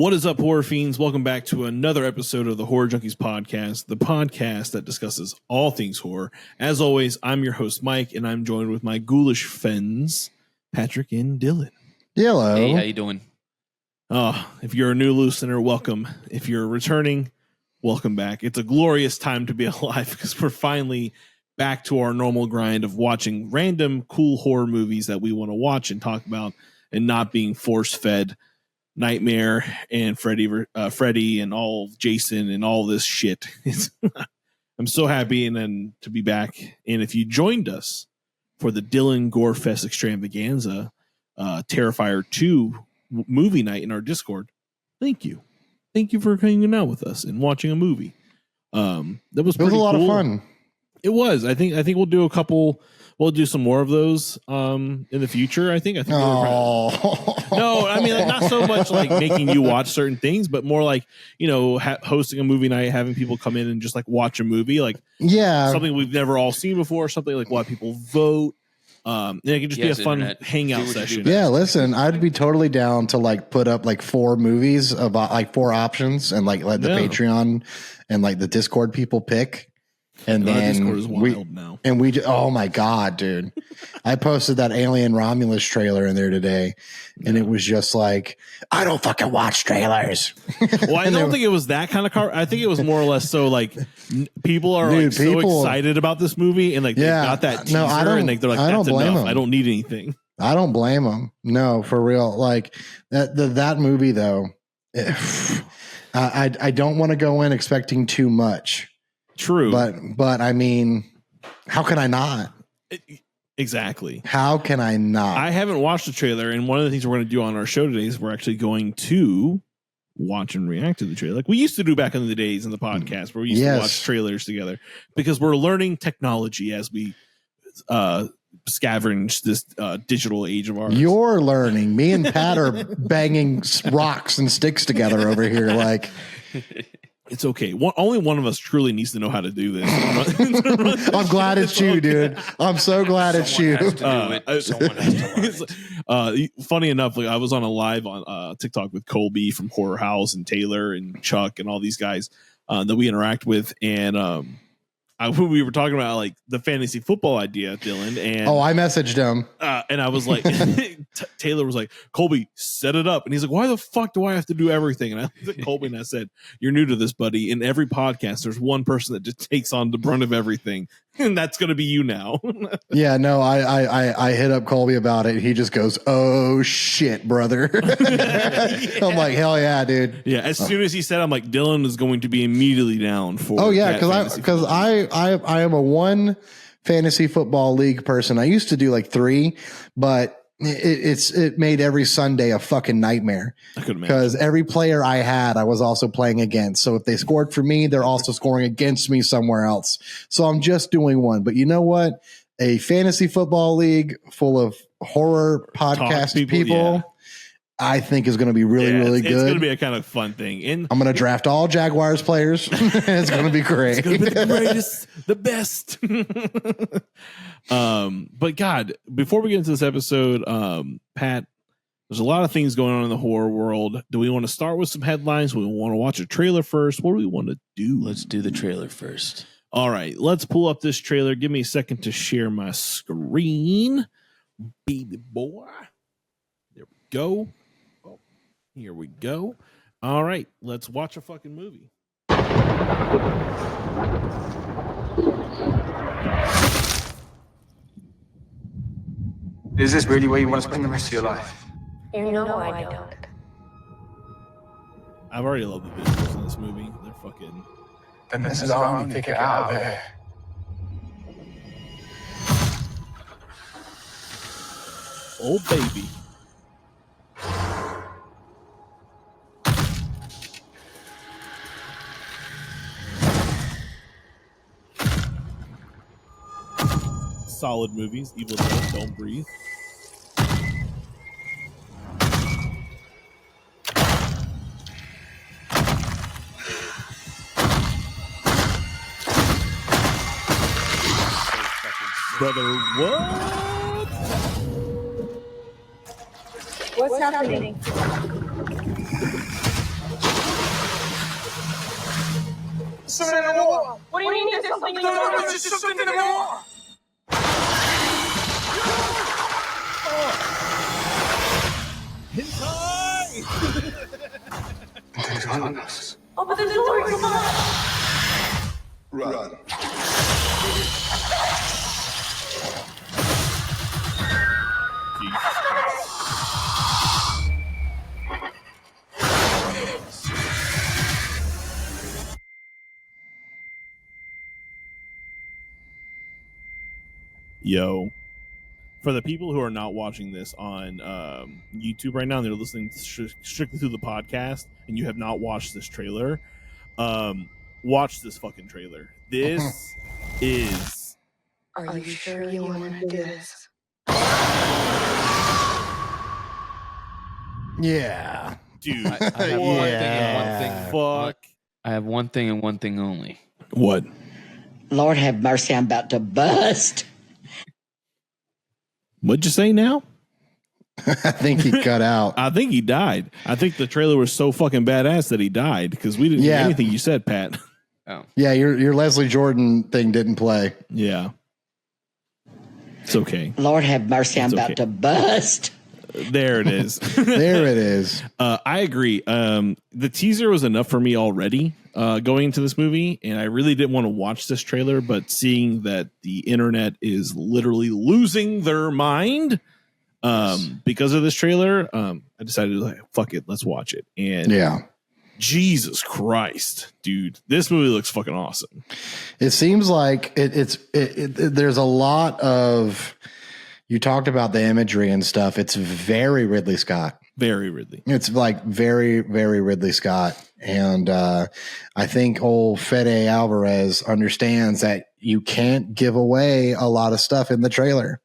What is up, horror fiends? Welcome back to another episode of the Horror Junkies podcast, the podcast that discusses all things horror. As always, I'm your host, Mike, and I'm joined with my ghoulish friends, Patrick and Dylan. Hello. Hey, how you doing? If you're a new listener, welcome. If you're returning, welcome back. It's a glorious time to be alive because we're finally back to our normal grind of watching random cool horror movies that we want to watch and talk about and not being force-fed Nightmare and Freddy and all Jason and all this shit. I'm so happy and to be back. And if you joined us for the Dylan Gorefest Extravaganza Terrifier 2 movie night in our Discord, thank you. Thank you for hanging out with us and watching a movie. That was pretty a lot cool. of fun. It was. I think we'll do a couple. We'll do some more of those in the future. I think. No, I mean, like, not so much like making you watch certain things, but more like, you know, hosting a movie night, having people come in and just like watch a movie, like something we've never all seen before, something like what people vote. And it can just be a fun hangout session. Yeah, listen, I'd be totally down to like put up like 4 movies about like 4 options and like let the Patreon and like the Discord people pick. And then Discord is wild now. And oh my God, dude. I posted that Alien Romulus trailer in there today, and it was just like, I don't fucking watch trailers. Well, I don't think it was that kind of car. I think it was more or less so like people are so excited about this movie and like they got that teaser and like they're like, that's enough. I don't need anything. I don't blame them. No, for real. Like that movie though, I don't want to go in expecting too much. True. But I mean, how can I not? Exactly. How can I not? I haven't watched the trailer, and one of the things we're going to do on our show today is we're actually going to watch and react to the trailer, like we used to do back in the days in the podcast where we used to watch trailers together, because we're learning technology as we scavenge this digital age of ours. You're learning. Me and Pat are banging rocks and sticks together over here, like. It's okay. Only one of us truly needs to know how to do this. I'm glad it's you, dude. I'm so glad it's you. Someone has to learn it. Funny enough, like I was on a live on TikTok with Colby from Horror House and Taylor and Chuck and all these guys that we interact with, and we were talking about like the fantasy football idea, Dylan. And I messaged him, and I was like, Taylor was like, Colby, set it up, and he's like, why the fuck do I have to do everything? And I looked at Colby and I said, you're new to this, buddy. In every podcast, there's one person that just takes on the brunt of everything, and that's going to be you now. Yeah, no, I hit up Colby about it. He just goes, "Oh shit, brother." I'm like, hell yeah, dude. Yeah, as soon as he said, I'm like, Dylan is going to be immediately down for. Oh yeah, because I am a 1 fantasy football league person. I used to do like 3, but it made every Sunday a fucking nightmare. I could imagine, because every player I had, I was also playing against. So if they scored for me, they're also scoring against me somewhere else. So I'm just doing 1. But you know what? A fantasy football league full of horror podcast people I think is going to be really good. It's going to be a kind of fun thing. And I'm going to draft all Jaguars players. It's going to be great. It's going to be the greatest, the best. But God, before we get into this episode, Pat, there's a lot of things going on in the horror world. Do we want to start with some headlines? Do we want to watch a trailer first? What do we want to do? Let's do the trailer first. All right, let's pull up this trailer. Give me a second to share my screen. Baby boy. There we go. Here we go. All right, let's watch a fucking movie. Is this really where you want to spend the rest of your life? You know I don't. I've already loved the visuals in this movie. They're fucking... Then this is our only ticket out of there. Oh, baby. Solid movies. Evil Dead, Don't Breathe. Brother, what? What's happening? Something in the wall. What do you mean there's something in the wall? There's just something in the wall. Things on us. Oh, but there's a door. Come on. Run. Yo, for the people who are not watching this on YouTube right now, and they're listening strictly through the podcast, and you have not watched this trailer, watch this fucking trailer. This is. Are you sure you want to do this? Yeah. Dude, I have one thing and one thing. fuck. I have one thing and one thing only. What? Lord have mercy, I'm about to bust. What'd you say now? I think he cut out. I think he died. I think the trailer was so fucking badass that he died because we didn't hear anything you said, Pat. Oh. Yeah, your Leslie Jordan thing didn't play. Yeah. It's okay. Lord have mercy, I'm It's about okay. to bust. There it is. There it is. I agree. The teaser was enough for me already going into this movie, and I really didn't want to watch this trailer, but seeing that the internet is literally losing their mind because of this trailer, I decided, like, fuck it, let's watch it. And Yeah. Jesus Christ, dude, this movie looks fucking awesome. It seems like there's a lot of, you talked about the imagery and stuff. It's very Ridley Scott. Very Ridley. It's like very, very Ridley Scott. And I think old Fede Alvarez understands that you can't give away a lot of stuff in the trailer.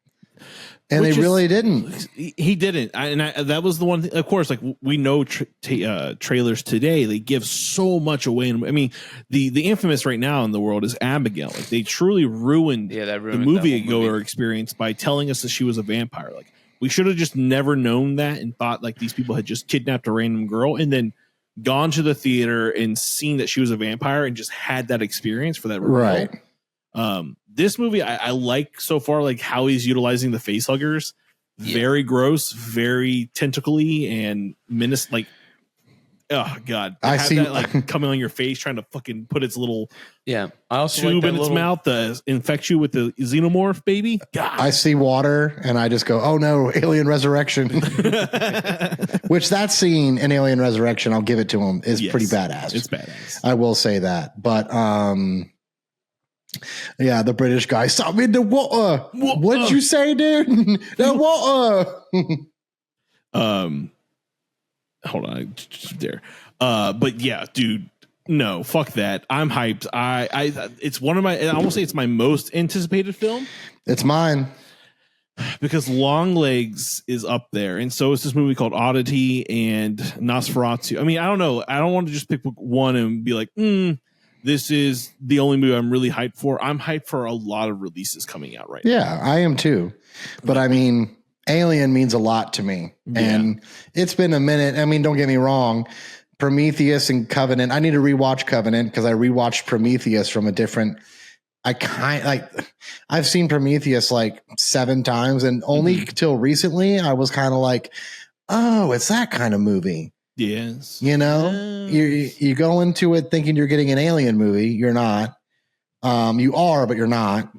And they really didn't. He didn't. That was the one thing. Of course, like we know trailers today, they give so much away. I mean, the infamous right now in the world is Abigail. Like they truly ruined, the movie experience by telling us that she was a vampire. Like we should have just never known that and thought like these people had just kidnapped a random girl and then gone to the theater and seen that she was a vampire and just had that experience for that reveal. Right. This movie, I like so far, like how he's utilizing the face huggers. Very gross, very tentacly and menace. Like, oh god, I see that like coming on your face, trying to fucking put its little I also tube like in its mouth to infect you with the xenomorph, baby. God, I see water and I just go, oh no, Alien Resurrection. Which that scene in Alien Resurrection, I'll give it to him, is pretty badass. It's badass. I will say that. But yeah, the British guy, stop in the water. What'd you say, dude? The water. Hold on, there. But yeah, dude, no, fuck that. I'm hyped. It's one of my. I almost say it's my most anticipated film. It's mine because Longlegs is up there, and so is this movie called Oddity and Nosferatu. I mean, I don't know. I don't want to just pick one and be like, this is the only movie I'm really hyped for. I'm hyped for a lot of releases coming out right now. Yeah, I am too. But I mean, Alien means a lot to me. Yeah. And it's been a minute. I mean, don't get me wrong. Prometheus and Covenant. I need to rewatch Covenant because I rewatched Prometheus from a different. I've seen Prometheus like 7 times, and only till recently I was kind of like, oh, it's that kind of movie. Yes. You know, you go into it thinking you're getting an Alien movie. You're not. You are, but you're not.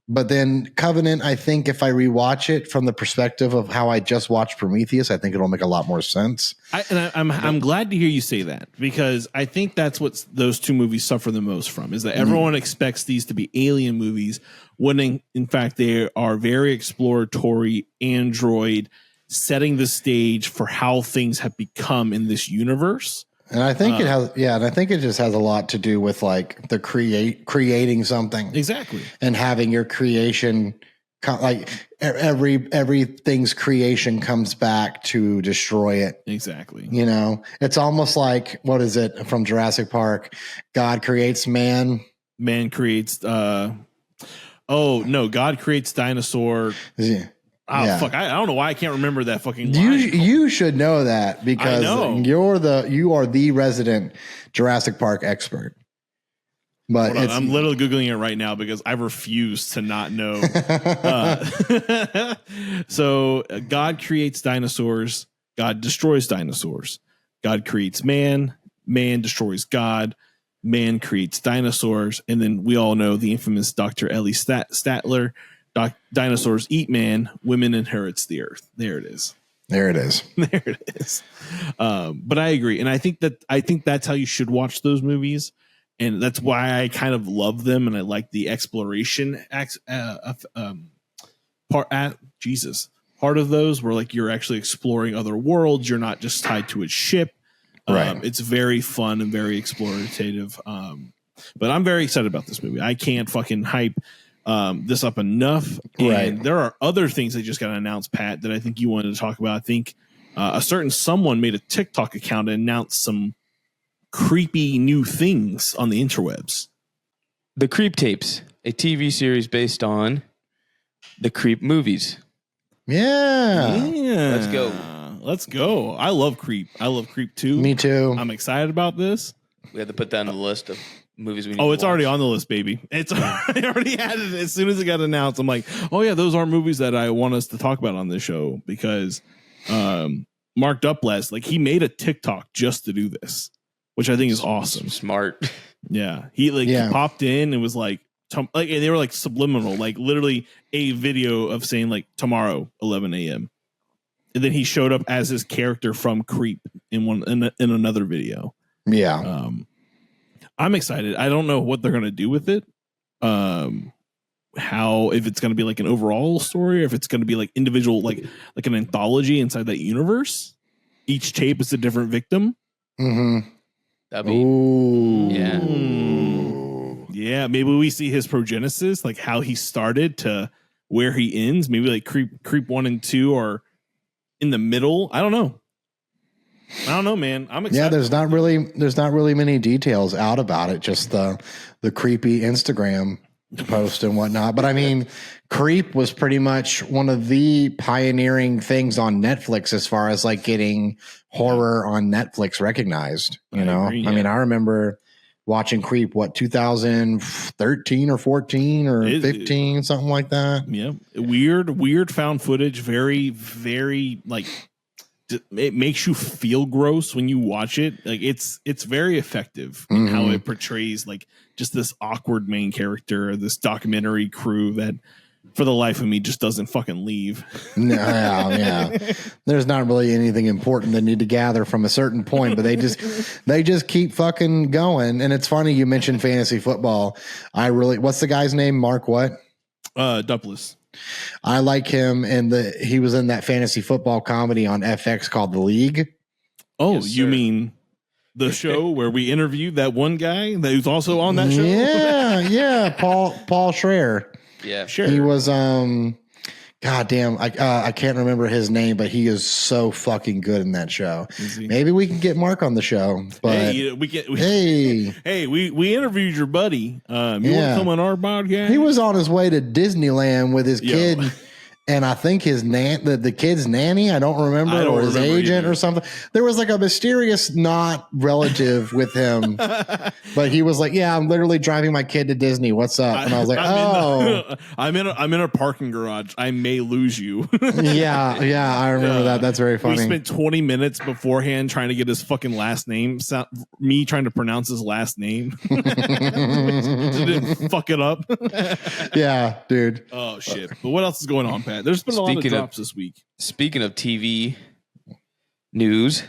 But then Covenant, I think if I rewatch it from the perspective of how I just watched Prometheus, I think it'll make a lot more sense. I'm glad to hear you say that because I think that's what those two movies suffer the most from is that everyone expects these to be Alien movies when in fact they are very exploratory android setting the stage for how things have become in this universe. And I think it has, and I think it just has a lot to do with like the creating something. Exactly. And having your creation, like everything's creation comes back to destroy it. Exactly. You know, it's almost like, what is it from Jurassic Park? God creates man. Man creates, God creates dinosaur. Yeah. Oh, yeah. Fuck. I don't know why I can't remember that fucking line. You should know that because you are the resident Jurassic Park expert. But I'm literally Googling it right now because I refuse to not know. So God creates dinosaurs. God destroys dinosaurs. God creates man. Man destroys God. Man creates dinosaurs. And then we all know the infamous Dr. Ellie Statler. Dinosaurs eat man. Women inherits the earth. There it is. There it is. There it is. But I agree. And I think that's how you should watch those movies. And that's why I kind of love them, and I like the exploration part of those, where like you're actually exploring other worlds. You're not just tied to a ship. Right. It's very fun and very explorative. But I'm very excited about this movie. I can't fucking hype this up enough. And right. There are other things that just got announced, Pat, that I think you wanted to talk about. I think a certain someone made a TikTok account and announced some creepy new things on the interwebs. The Creep Tapes, a TV series based on the Creep movies. Yeah. Let's go. I love Creep. I love Creep 2. Me too. I'm excited about this. We had to put that on the list of movies we need it's already on the list, baby. I already had it as soon as it got announced. I'm like, oh yeah, those are movies that I want us to talk about on this show, because Mark Duplass, like, he made a TikTok just to do this, which I think is awesome. Smart. Yeah. He popped in and was like, and they were like subliminal, like literally a video of saying like tomorrow, 11 a.m. And then he showed up as his character from Creep in another video. Yeah. I'm excited. I don't know what they're going to do with it. If it's going to be like an overall story, or if it's going to be like individual, like an anthology inside that universe. Each tape is a different victim. Mm-hmm. That'd be, yeah. Maybe we see his progenesis, like how he started to where he ends. Maybe like Creep 1 and 2 are in the middle. I don't know, man. I'm excited. Yeah, there's not really many details out about it. Just the creepy Instagram post and whatnot. But I mean, Creep was pretty much one of the pioneering things on Netflix as far as like getting horror on Netflix recognized. You know, agree, I mean, I remember watching Creep, 2013 or 14 or 15, something like that. Yeah, weird found footage. Very, very like. It makes you feel gross when you watch it. Like it's very effective in how it portrays like just this awkward main character, this documentary crew that for the life of me just doesn't fucking leave. No, yeah. There's not really anything important they need to gather from a certain point, but they just keep fucking going. And it's funny you mentioned fantasy football. What's the guy's name? Mark what? Duplass. I like him, and he was in that fantasy football comedy on FX called The League. Oh, Yes, you sir. mean the show where we interviewed that one guy that was also on that show? Yeah, Paul Schreier. Yeah. Sure. He was goddamn, I can't remember his name, but he is so fucking good in that show. Maybe we can get Mark on the show. But we interviewed your buddy. You want to come on our podcast? he was on his way to Disneyland with his kid, and I think his the kid's nanny. I don't remember, or his agent or something. There was like a mysterious not relative with him, but he was like, "Yeah, I'm literally driving my kid to Disney. What's up?" And I was like, I'm in a parking garage. I may lose you. yeah, I remember that. That's very funny. We spent 20 minutes beforehand trying to get his fucking last name. Me trying to pronounce his last name. Didn't fuck it up. Yeah, dude. Oh shit! But what else is going on, Pat? There's been a lot of drops this week. Speaking of TV news,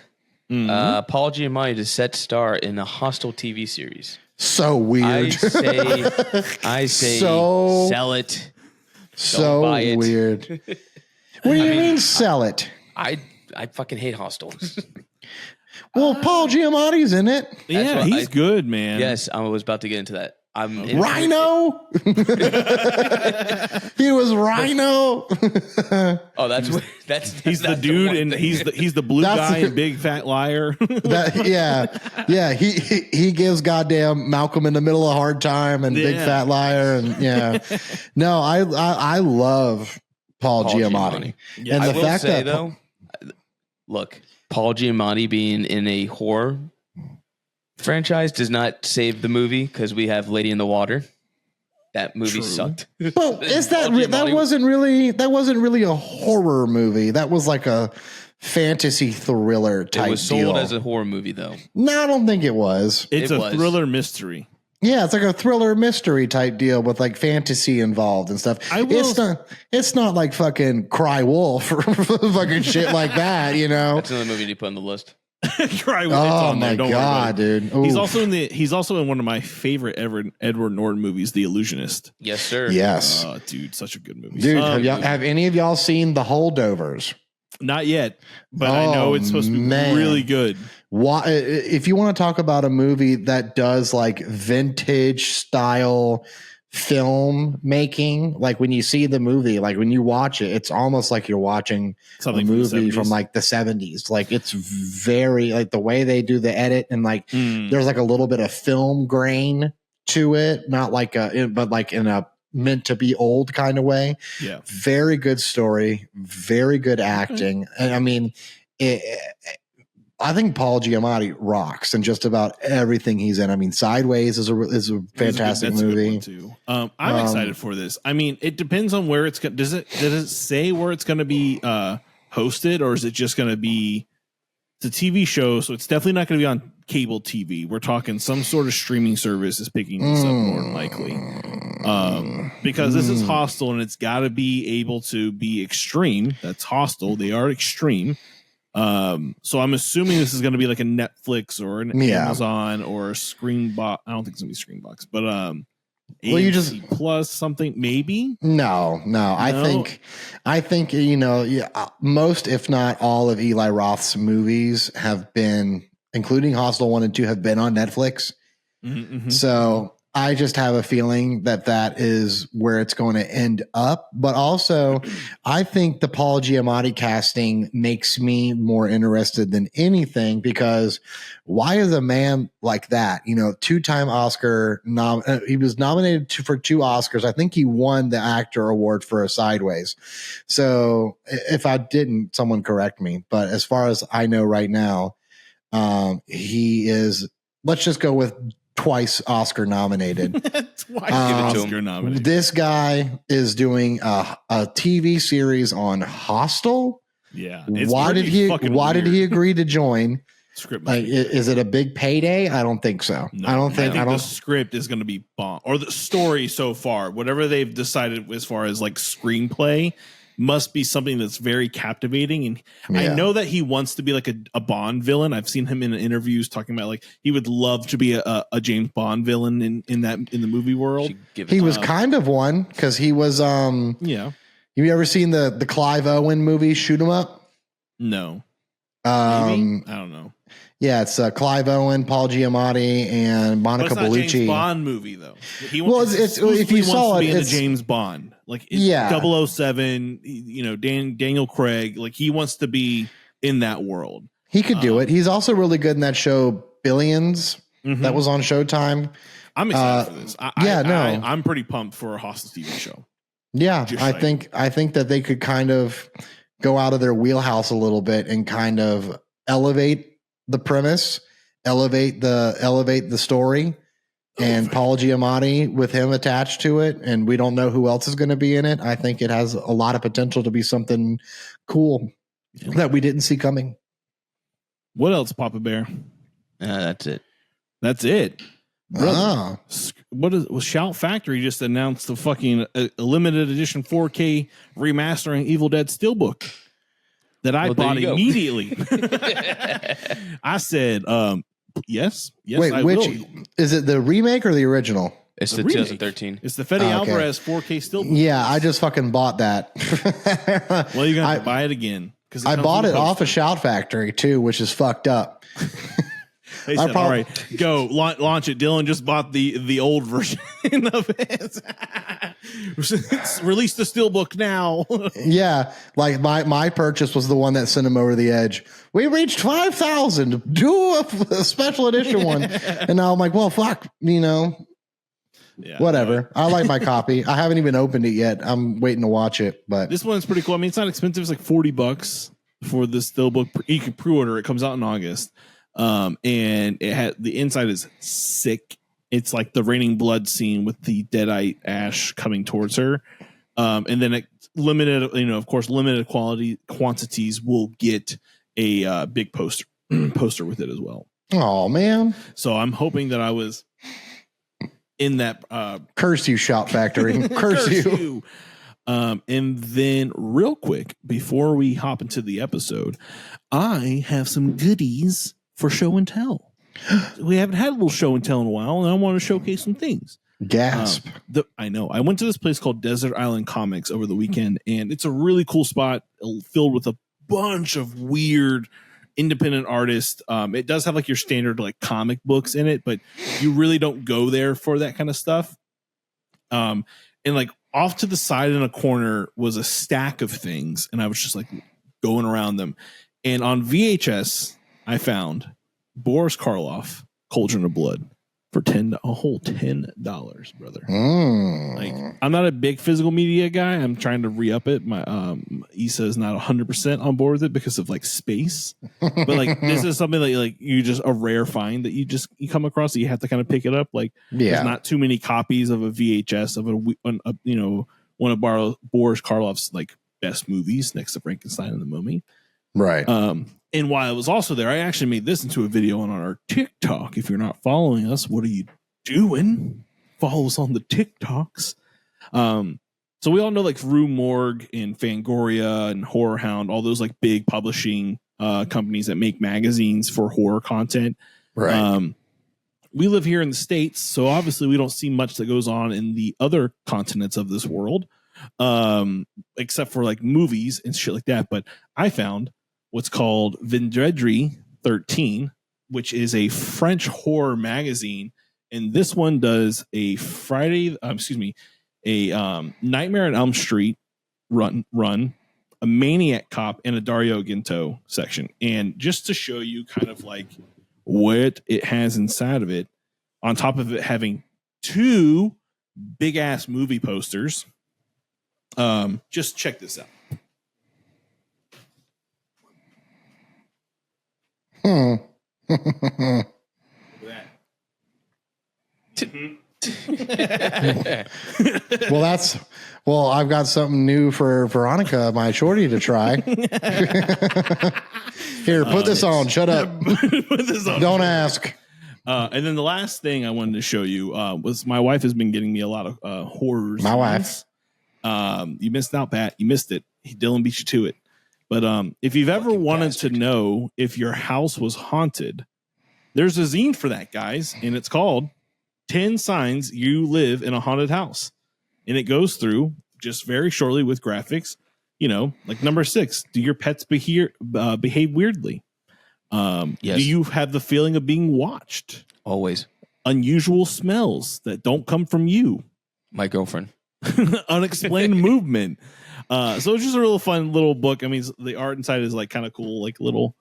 Paul Giamatti is set star in a Hostile TV series. So weird. I say, sell it. So buy it. weird. What do you mean sell it? I fucking hate Hostile. Well, Paul Giamatti's in it. Yeah, he's good, man. Yes, I was about to get into that. Rhino. He was Rhino. Oh, that's he's the dude, and he's the blue guy in Big Fat Liar. Yeah. He gives goddamn Malcolm in the Middle a hard time and Big Fat Liar, and no, I love Paul Giamatti. Yeah. And I the will fact say, that though, look, Paul Giamatti being in a horror franchise does not save the movie because we have Lady in the Water. That movie sucked. Well, that wasn't really a horror movie. That was like a fantasy thriller type. It was sold as a horror movie, though. No, I don't think it was. It's a thriller mystery. Yeah, it's like a thriller mystery type deal with like fantasy involved and stuff. It's not like fucking Cry Wolf or fucking shit like that, you know. That's another movie to put on the list. Cry Wolf. Oh my god, dude! Oof. He's also in one of my favorite Edward Norton movies, The Illusionist. Yes, sir. Yes, dude, such a good movie. Dude, have any of y'all seen The Holdovers? Not yet, but I know it's supposed to be really good. Why, if you want to talk about a movie that does like vintage style film making, like when you see the movie, like when you watch it, it's almost like you're watching something a movie from like the 70s. Like it's very like the way they do the edit and like there's like a little bit of film grain to it, not like but like in a meant to be old kind of way. Yeah. Very good story, very good acting. And I mean, I think Paul Giamatti rocks in just about everything he's in. I mean, Sideways is a fantastic movie too. I'm excited for this. I mean, it depends on where it's going. Does it say where it's going to be hosted, or is it just going to be the TV show? So it's definitely not going to be on cable TV. We're talking some sort of streaming service is picking this up more than likely, because this is Hostel and it's got to be able to be extreme. That's Hostel. They are extreme. So I'm assuming this is going to be like a Netflix or an Amazon or a Screenbox. I don't think it's going to be Screenbox, but well, you just plus something maybe. No. I think you know, most if not all of Eli Roth's movies have been, including Hostel 1 and 2, have been on Netflix. Mm-hmm. So I just have a feeling that is where it's going to end up. But also, I think the Paul Giamatti casting makes me more interested than anything, because why is a man like that, you know, 2-time Oscar he was nominated for 2 Oscars. I think he won the actor award for Sideways. So if I didn't, someone correct me. But as far as I know right now, he is, let's just go with twice Oscar nominated. Oscar nominated. This guy is doing a TV series on Hostel. Yeah. Why did he agree to join? Script. Like, is it a big payday? I don't think so. No, I don't think the script is going to be bomb, or the story so far, whatever they've decided as far as like screenplay, must be something that's very captivating. And I know that he wants to be like a Bond villain. I've seen him in interviews talking about like he would love to be a James Bond villain in the movie world. He was kind of one, because he was yeah. Have you ever seen the Clive Owen movie Shoot 'Em Up? No. Maybe? I don't know. Yeah, it's Clive Owen, Paul Giamatti, and Monica Bellucci. It's not a James Bond movie though. It's if you saw it, it's James Bond. Like 007, you know, Daniel Craig, like he wants to be in that world. He could do it. He's also really good in that show Billions that was on Showtime. I'm excited for this. I'm pretty pumped for a Hostel TV show. Yeah, I think that they could kind of go out of their wheelhouse a little bit and kind of elevate the premise, elevate the story. And Paul Giamatti with him attached to it, and we don't know who else is going to be in it. I think it has a lot of potential to be something cool that we didn't see coming. What else, Papa Bear? That's it. That's it. Shout Factory just announced the fucking limited edition 4K remastering Evil Dead Steelbook that I bought immediately. I said, yes. Wait, is it the remake or the original? It's the 2013. It's the Fede Alvarez 4K Steelbook. Yeah, I just fucking bought that. Well, you're gonna have to buy it again, because I bought it off of Shout Factory too, which is fucked up. They said, all right, go launch it. Dylan just bought the old version of it. Release the Steelbook now. Yeah, like my purchase was the one that sent him over the edge. We reached 5,000. Do a special edition one, and now I'm like, well, fuck, you know, whatever. I like my copy. I haven't even opened it yet. I'm waiting to watch it, but this one's pretty cool. I mean, it's not expensive. It's like $40 for the Steelbook. You can pre-order. It comes out in August. And it had the inside is sick. It's like the raining blood scene with the deadite Ash coming towards her. And then it limited, of course, limited quantities will get a big poster with it as well. Oh man! So I'm hoping that I was in that. Curse you, Shop Factory! Curse you! And then, real quick, before we hop into the episode, I have some goodies for show and tell. We haven't had a little show and tell in a while, and I want to showcase some things. Gasp! I know. I went to this place called Desert Island Comics over the weekend, and it's a really cool spot filled with a bunch of weird independent artists. It does have like your standard like comic books in it, but you really don't go there for that kind of stuff. And like off to the side in a corner was a stack of things, and I was just like going around them. And on VHS, I found Boris Karloff, Cauldron of Blood, for a whole $10, brother. Like, I'm not a big physical media guy. I'm trying to re-up it. My Issa is not 100% on board with it because of like space. But like this is something that like you just a rare find that you come across that you have to kind of pick it up. Like there's not too many copies of a VHS of one of Boris Karloff's like best movies next to Frankenstein and the Mummy. Right. And while I was also there, I actually made this into a video on our TikTok. If you're not following us, what are you doing? Follow us on the TikToks. So we all know like Rue Morgue and Fangoria and Horror Hound, all those like big publishing companies that make magazines for horror content. Right. We live here in the States, so obviously we don't see much that goes on in the other continents of this world, except for like movies and shit like that. But I found what's called Vendredi 13, which is a French horror magazine. And this one does a Nightmare on Elm Street run, a Maniac Cop, and a Dario Argento section. And just to show you kind of like what it has inside of it, on top of it having 2 big ass movie posters, just check this out. Well, I've got something new for Veronica, my shorty, to try. Here, put this on. Shut up. Put this on. Don't ask. And then the last thing I wanted to show you was my wife has been getting me a lot of horrors. My wife. You missed out, Pat. You missed it. Dylan beat you to it. But if you've ever wanted to know if your house was haunted, there's a zine for that, guys. And it's called 10 Signs You Live in a Haunted House. And it goes through just very shortly with graphics, like number 6. Do your pets behave weirdly? Yes. Do you have the feeling of being watched? Always. Unusual smells that don't come from you. My girlfriend. Unexplained movement. So it's just a real fun little book. I mean, the art inside is like kind of cool, like little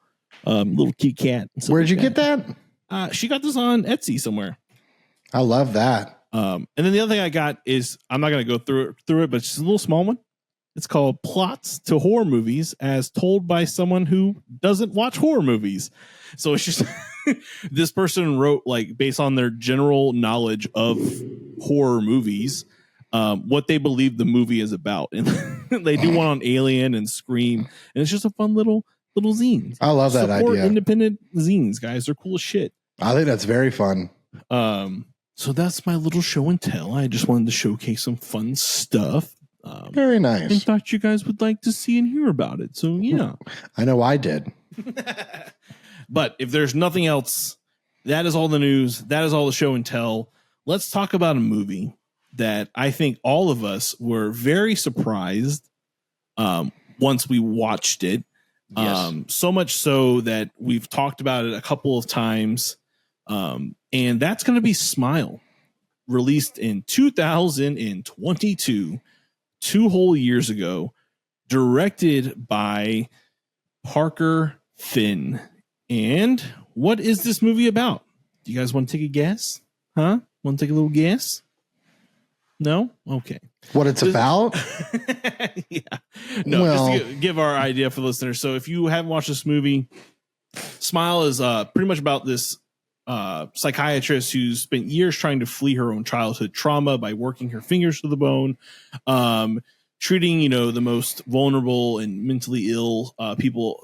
cute cat. Where'd you get that? She got this on Etsy somewhere. I love that. And then the other thing I got is, I'm not going to go through it, but it's just a little small one. It's called Plots to Horror Movies as Told by Someone Who Doesn't Watch Horror Movies. So it's just this person wrote, like, based on their general knowledge of horror movies, what they believe the movie is about. And they do one on Alien and Scream. And it's just a fun little zine. I love that Support idea. Independent zines, guys. They're cool as shit. I think that's very fun. So that's my little show and tell. I just wanted to showcase some fun stuff. Very nice. And thought you guys would like to see and hear about it. So, yeah. I know I did. But if there's nothing else, that is all the news. That is all the show and tell. Let's talk about a movie that I think all of us were very surprised once we watched it. Yes. So much so that we've talked about it a couple of times. And that's going to be Smile, released in 2022, 2 whole years ago, directed by Parker Finn. And what is this movie about? Do you guys want to take a guess? Huh? Want to take a little guess? No? Okay. What it's about? Yeah. No, just to give our idea for listeners. So if you haven't watched this movie, Smile is pretty much about this psychiatrist who's spent years trying to flee her own childhood trauma by working her fingers to the bone, treating, the most vulnerable and mentally ill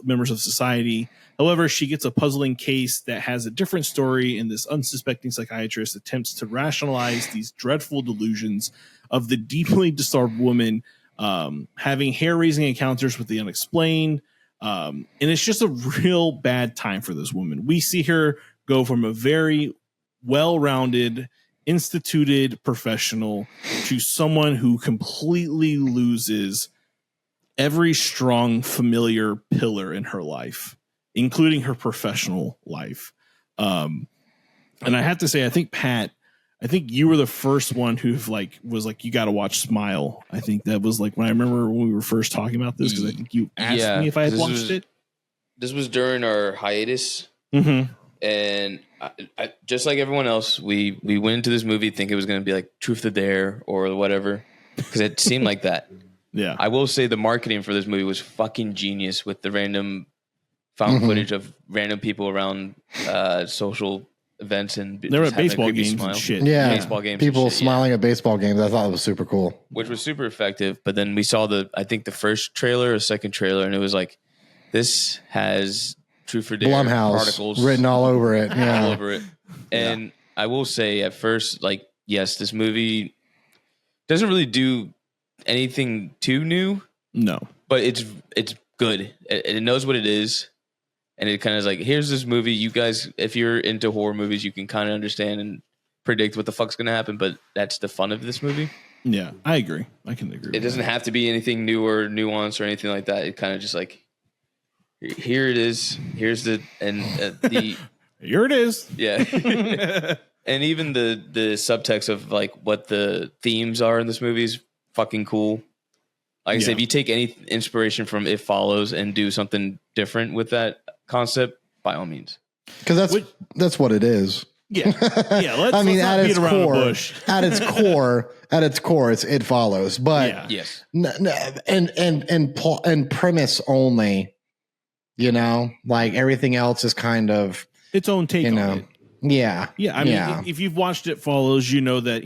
members of society. However, she gets a puzzling case that has a different story, and this unsuspecting psychiatrist attempts to rationalize these dreadful delusions of the deeply disturbed woman having hair-raising encounters with the unexplained. And it's just a real bad time for this woman. We see her go from a very well-rounded, instituted professional to someone who completely loses every strong, familiar pillar in her life, including her professional life. And I have to say, I think, Pat, you were the first one who was like, you got to watch Smile. I think that was like when I remember when we were first talking about this, because I think you asked me if I had watched it. This was during our hiatus. Mm-hmm. And I, just like everyone else, we went into this movie thinking it was going to be like Truth or Dare or whatever, because it seemed like that. Yeah. I will say the marketing for this movie was fucking genius, with the random found footage of random people around social events, and they were at baseball games and shit. Yeah, baseball games. People smiling at baseball games. I thought it was super cool, which was super effective. But then we saw the first trailer or second trailer, and it was like, this has Truth or Dare Blumhouse articles written all over it. Yeah, all over it. And I will say, at first, like, yes, this movie doesn't really do anything too new. No, but it's good. It knows what it is. And it kind of is like, here's this movie. You guys, if you're into horror movies, you can kind of understand and predict what the fuck's going to happen. But that's the fun of this movie. Yeah, I agree. I can agree. It doesn't have to be anything new or nuanced or anything like that. It kind of just like, here it is. Here's the here it is. Yeah. And even the subtext of like what the themes are in this movie is fucking cool. Like I said, if you take any inspiration from It Follows and do something different with that concept, by all means, because that's what it is. Yeah, yeah. Let's at its around core, the bush. at its core, it's It Follows. But yes, and premise only. Like everything else is kind of its own take on it. Yeah, yeah. I mean, if you've watched It Follows, you know that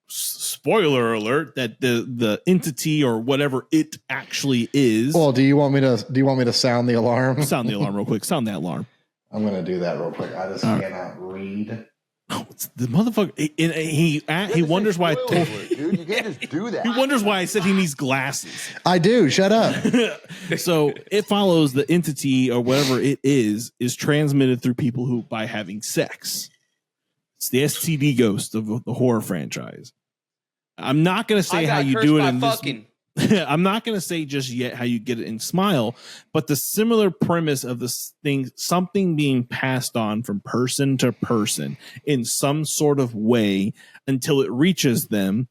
spoiler alert, that the entity or whatever it actually is. Well, do you want me to sound the alarm? Sound the alarm real quick. Sound that alarm. I'm gonna do that real quick. I just cannot read. Oh, it's the motherfucker. He wonders why I told Dude, you can't just do that. He wonders why I said he needs glasses. I do. Shut up. So It Follows, the entity or whatever it is transmitted through people who by having sex. It's the STD ghost of the horror franchise. I'm not going to say how you do it in fucking. I'm not going to say just yet how you get it in Smile, but the similar premise of this thing, something being passed on from person to person in some sort of way until it reaches them,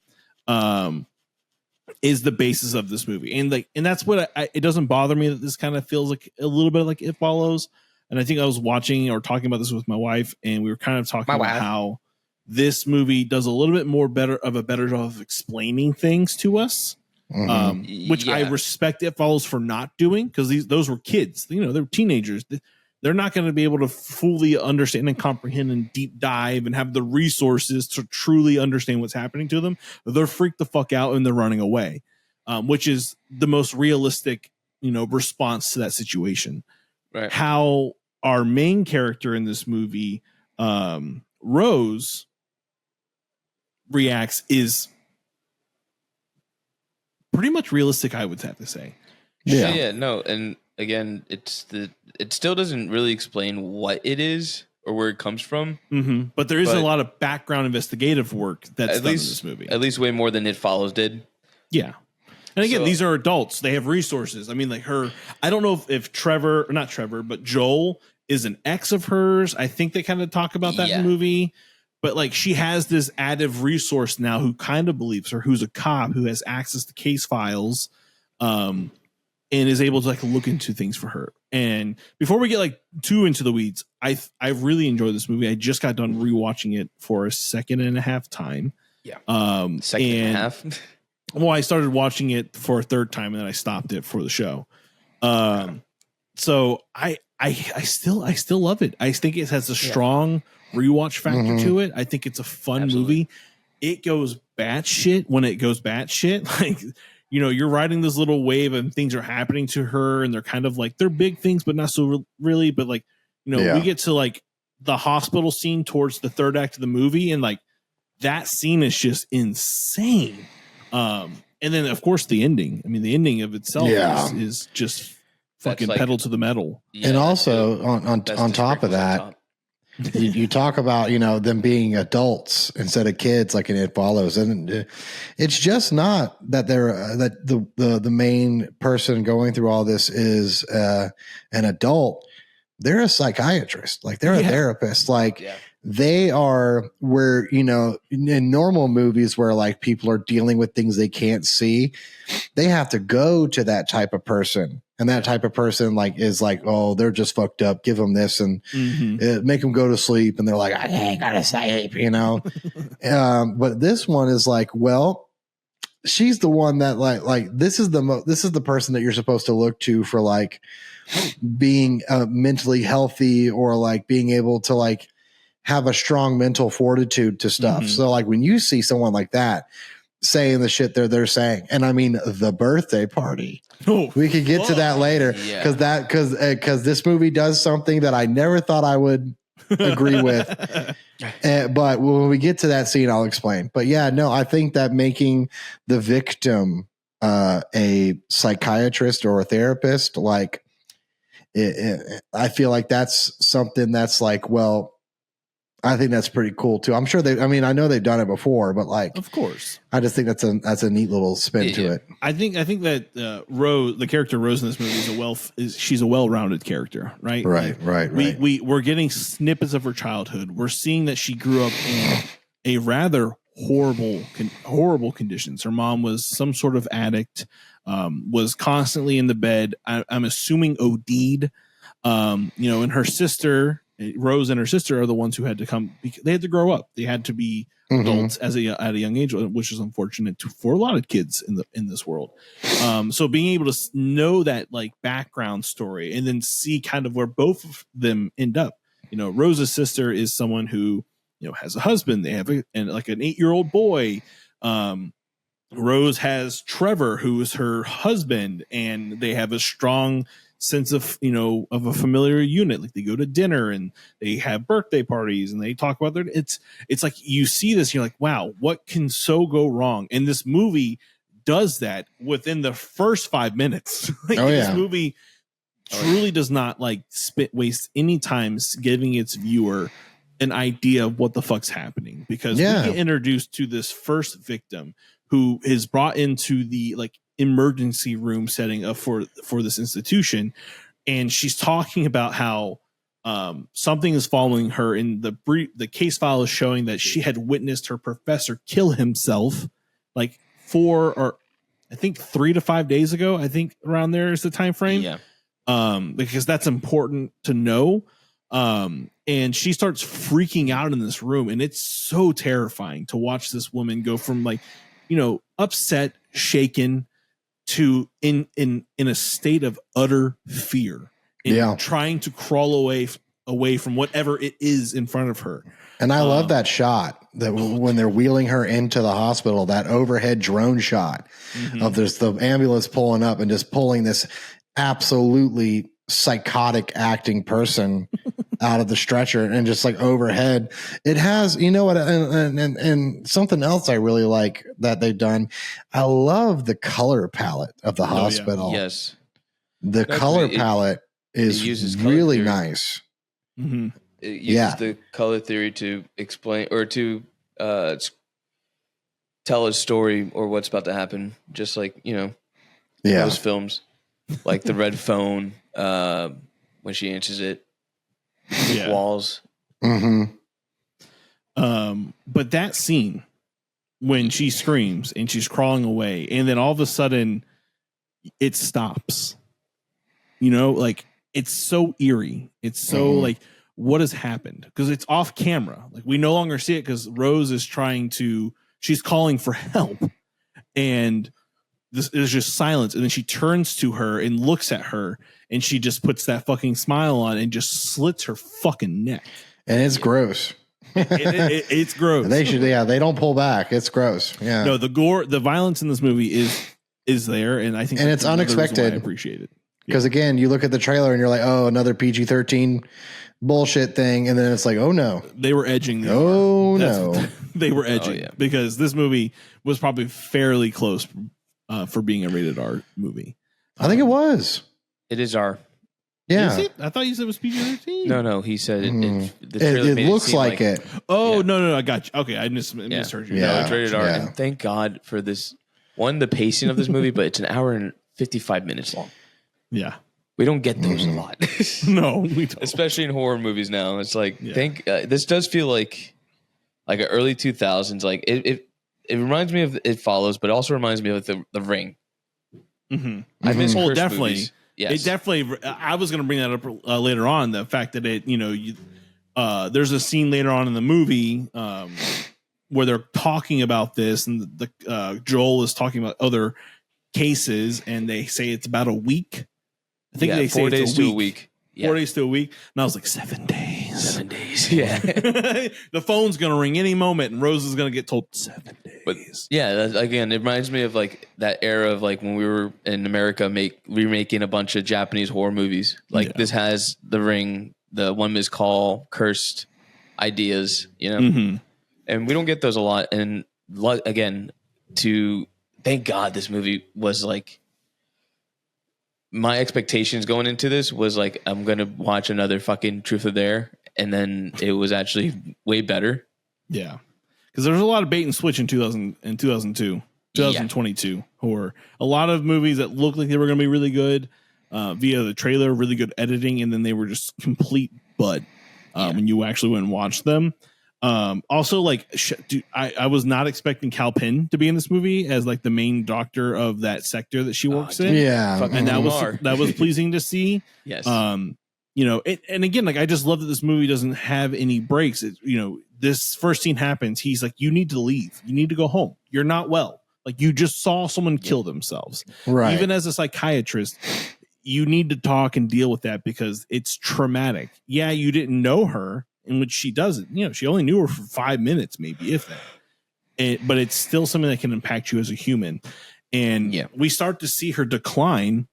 is the basis of this movie. And that's what it doesn't bother me that this kind of feels like a little bit like It Follows. And I think I was watching or talking about this with my wife, and we were kind of talking about how this movie does a little bit more better job of explaining things to us. Which I respect It Follows for not doing, because those were kids, they're teenagers. They're not going to be able to fully understand and comprehend and deep dive and have the resources to truly understand what's happening to them. They're freaked the fuck out and they're running away, which is the most realistic, response to that situation. Right. How our main character in this movie, Rose, reacts is pretty much realistic, I would have to say. Yeah, no, and again, it still doesn't really explain what it is or where it comes from. Mm-hmm. But there is a lot of background investigative work that's done in this movie. At least way more than It Follows did. Yeah. And again, these are adults. They have resources. I mean, like I don't know if not Trevor, but Joel is an ex of hers. I think they kind of talk about that in the movie. But like, she has this added resource now who kind of believes her, who's a cop who has access to case files, and is able to like look into things for her. And before we get like too into the weeds, I really enjoyed this movie. I just got done rewatching it for a second and a half time. Yeah. Second and a half. Well, I started watching it for a third time and then I stopped it for the show. So I still love it. I think it has a strong rewatch factor to it. I think it's a fun movie. It goes batshit when it goes batshit. Like, you know, you're riding this little wave and things are happening to her and they're kind of like, they're big things, but not so really. But like, you know, we get to like the hospital scene towards the third act of the movie. And like that scene is just insane. And then of course the ending, I mean, the ending of itself is just fucking like, pedal to the metal. Yeah, and also on top of that, you talk about, you know, them being adults instead of kids, like in It Follows, and it's just not that they're that the main person going through all this is an adult. They're a psychiatrist, like they're a therapist, like they are where, you know, in normal movies where like people are dealing with things they can't see, they have to go to that type of person. And that type of person like is like, oh, they're just fucked up. Give them this and make them go to sleep. And they're like, I ain't gotta sleep, you know. But this one is like, well, she's the one that like this is the person that you're supposed to look to for like being mentally healthy or like being able to like have a strong mental fortitude to stuff. So like when you see someone like that saying the shit they're saying, and I mean the birthday party. We could get to that later because this movie does something that I never thought I would agree with. But when we get to that scene, I'll explain. But yeah, no, I think that making the victim a psychiatrist or a therapist, like I feel like that's something that's like, well, I think that's pretty cool too. I'm sure I know they've done it before, but like, of course, I just think that's a neat little spin to it. I think that Rose, the character Rose in this movie, she's a well-rounded character, right? Right. We're getting snippets of her childhood. We're seeing that she grew up in a rather horrible conditions. Her mom was some sort of addict, was constantly in the bed. I'm assuming OD'd. You know, and her sister. Rose and her sister are the ones who had to come. They had to grow up. They had to be adults at a young age, which is unfortunate for a lot of kids in this world. So being able to know that like background story and then see kind of where both of them end up. You know, Rose's sister is someone who, you know, has a husband. They have an 8-year-old boy. Rose has Trevor, who is her husband, and they have a strong sense of, you know, of a familiar unit. Like they go to dinner and they have birthday parties and they talk about their, it's like you see this, you're like, wow, what can so go wrong? And this movie does that within the first 5 minutes. This movie truly does not like waste any time giving its viewer an idea of what the fuck's happening, because we get introduced to this first victim who is brought into the like emergency room setting for this institution, and she's talking about how something is following her. In the case file is showing that she had witnessed her professor kill himself like 4 or I think 3 to 5 days ago. I think around there is the time frame. Because that's important to know. And she starts freaking out in this room, and it's so terrifying to watch this woman go from like, you know, upset, shaken, to in a state of utter fear and trying to crawl away from whatever it is in front of her. And I love that shot that when they're wheeling her into the hospital, that overhead drone shot of the ambulance pulling up and just pulling this absolutely psychotic acting person out of the stretcher and just like overhead. It has, you know what, and something else I really like that they've done. I love the color palette of the hospital. Yes. The color palette is really nice. It uses the color theory to explain or to tell a story or what's about to happen. Just like, you know, those films, like the red phone, when she answers it, walls. But that scene when she screams and she's crawling away, and then all of a sudden it stops. You know, like it's so eerie. It's so like, what has happened? Because it's off camera. Like we no longer see it because Rose is she's calling for help, and there's just silence, and then she turns to her and looks at her, and she just puts that fucking smile on and just slits her fucking neck. And it's gross. It's gross. They don't pull back. It's gross. Yeah. No, the violence in this movie is there, and I think and it's unexpected. I appreciate it. Because again, you look at the trailer and you're like, oh, another PG-13 bullshit thing, and then it's like, oh no, they were edging. They were edging because this movie was probably fairly close for being a rated R movie. I think it was. It is R. Yeah, is it? I thought you said it was PG-13. No, he said it. It looks like it. Oh no, I got you. Okay, I misheard you. No, it's rated R, and thank God for this. One, the pacing of this movie, but it's an hour and 55 minutes long. Yeah. We don't get those a lot. No, we don't. Especially in horror movies now. It's like, this does feel like an early 2000s. Like it reminds me of It Follows, but it also reminds me of The Ring. Mm-hmm. I miss cursed definitely. movies. Yes. It definitely. I was going to bring that up later on. The fact that there's a scene later on in the movie where they're talking about this, and the Joel is talking about other cases, and they say it's about a week. I think they say 4 days it's to a week. Yeah. 4 days to a week. And I was like, 7 days. 7 days. Yeah. The phone's going to ring any moment, and Rose is going to get told 7 days. But again, it reminds me of like that era of like when we were in America remaking a bunch of Japanese horror movies. Like this has The Ring, the One Missed Call, Cursed ideas, and we don't get those a lot. And again, thank God this movie was like, my expectations going into this was like, I'm going to watch another fucking Truth or Dare. And then it was actually way better. Yeah. Because there's a lot of bait and switch in 2022 horror. A lot of movies that looked like they were going to be really good via the trailer, really good editing. And then they were just complete bud when you actually went and watched them. Also, like, I was not expecting Kal Penn to be in this movie as like the main doctor of that sector that she works in. Yeah, and that was pleasing to see. Yes, and again, like, I just love that this movie doesn't have any breaks. This first scene happens. He's like, "You need to leave. You need to go home. You're not well. Like, you just saw someone kill themselves. Right. Even as a psychiatrist, you need to talk and deal with that because it's traumatic. Yeah, you didn't know her." In which she doesn't, she only knew her for 5 minutes, maybe, if that. But it's still something that can impact you as a human. And we start to see her decline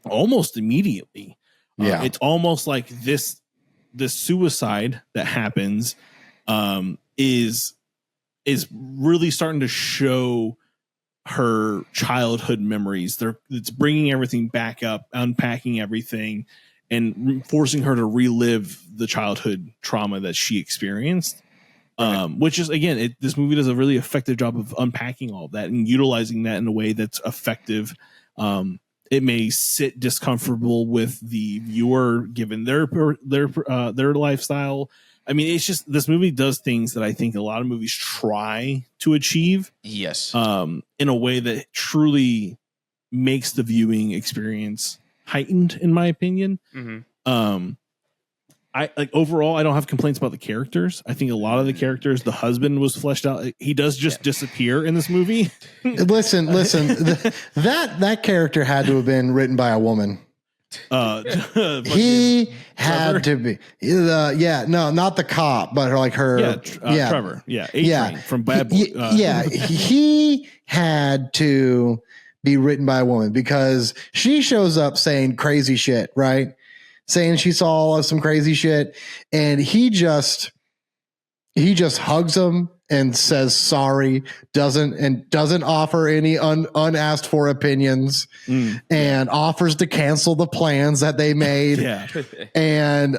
almost immediately. It's almost like this suicide that happens is really starting to show her childhood memories. It's bringing everything back up, unpacking everything, and forcing her to relive the childhood trauma that she experienced. Which is, again, this movie does a really effective job of unpacking all of that and utilizing that in a way that's effective. It may sit discomfortable with the viewer given their lifestyle. I mean, it's just, this movie does things that I think a lot of movies try to achieve. Yes. In a way that truly makes the viewing experience heightened, in my opinion. Overall, I don't have complaints about the characters. I think a lot of the characters, the husband was fleshed out. He does just disappear in this movie. Listen, that character had to have been written by a woman. He had to be. Not the cop, but Trevor. Adrian from Bad Boy. He had to be written by a woman because she shows up saying crazy shit, right? Saying she saw some crazy shit, and he just hugs him and says sorry, doesn't offer any unasked for opinions, and offers to cancel the plans that they made. And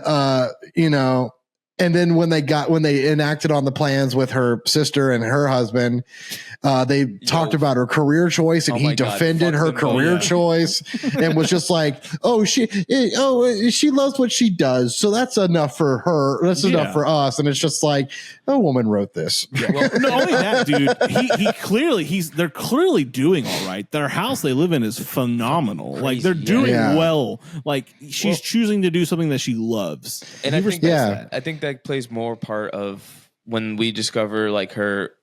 and then when they enacted on the plans with her sister and her husband, they talked about her career choice, and he defended her career choice and was just like, she loves what she does, so that's enough for her. That's enough for us. And it's just like, a woman wrote this. Well, not only that, dude, they're clearly doing all right. Their house they live in is phenomenal. Crazy. Like, they're doing well. Like, she's choosing to do something that she loves. And I think that plays more part of when we discover like her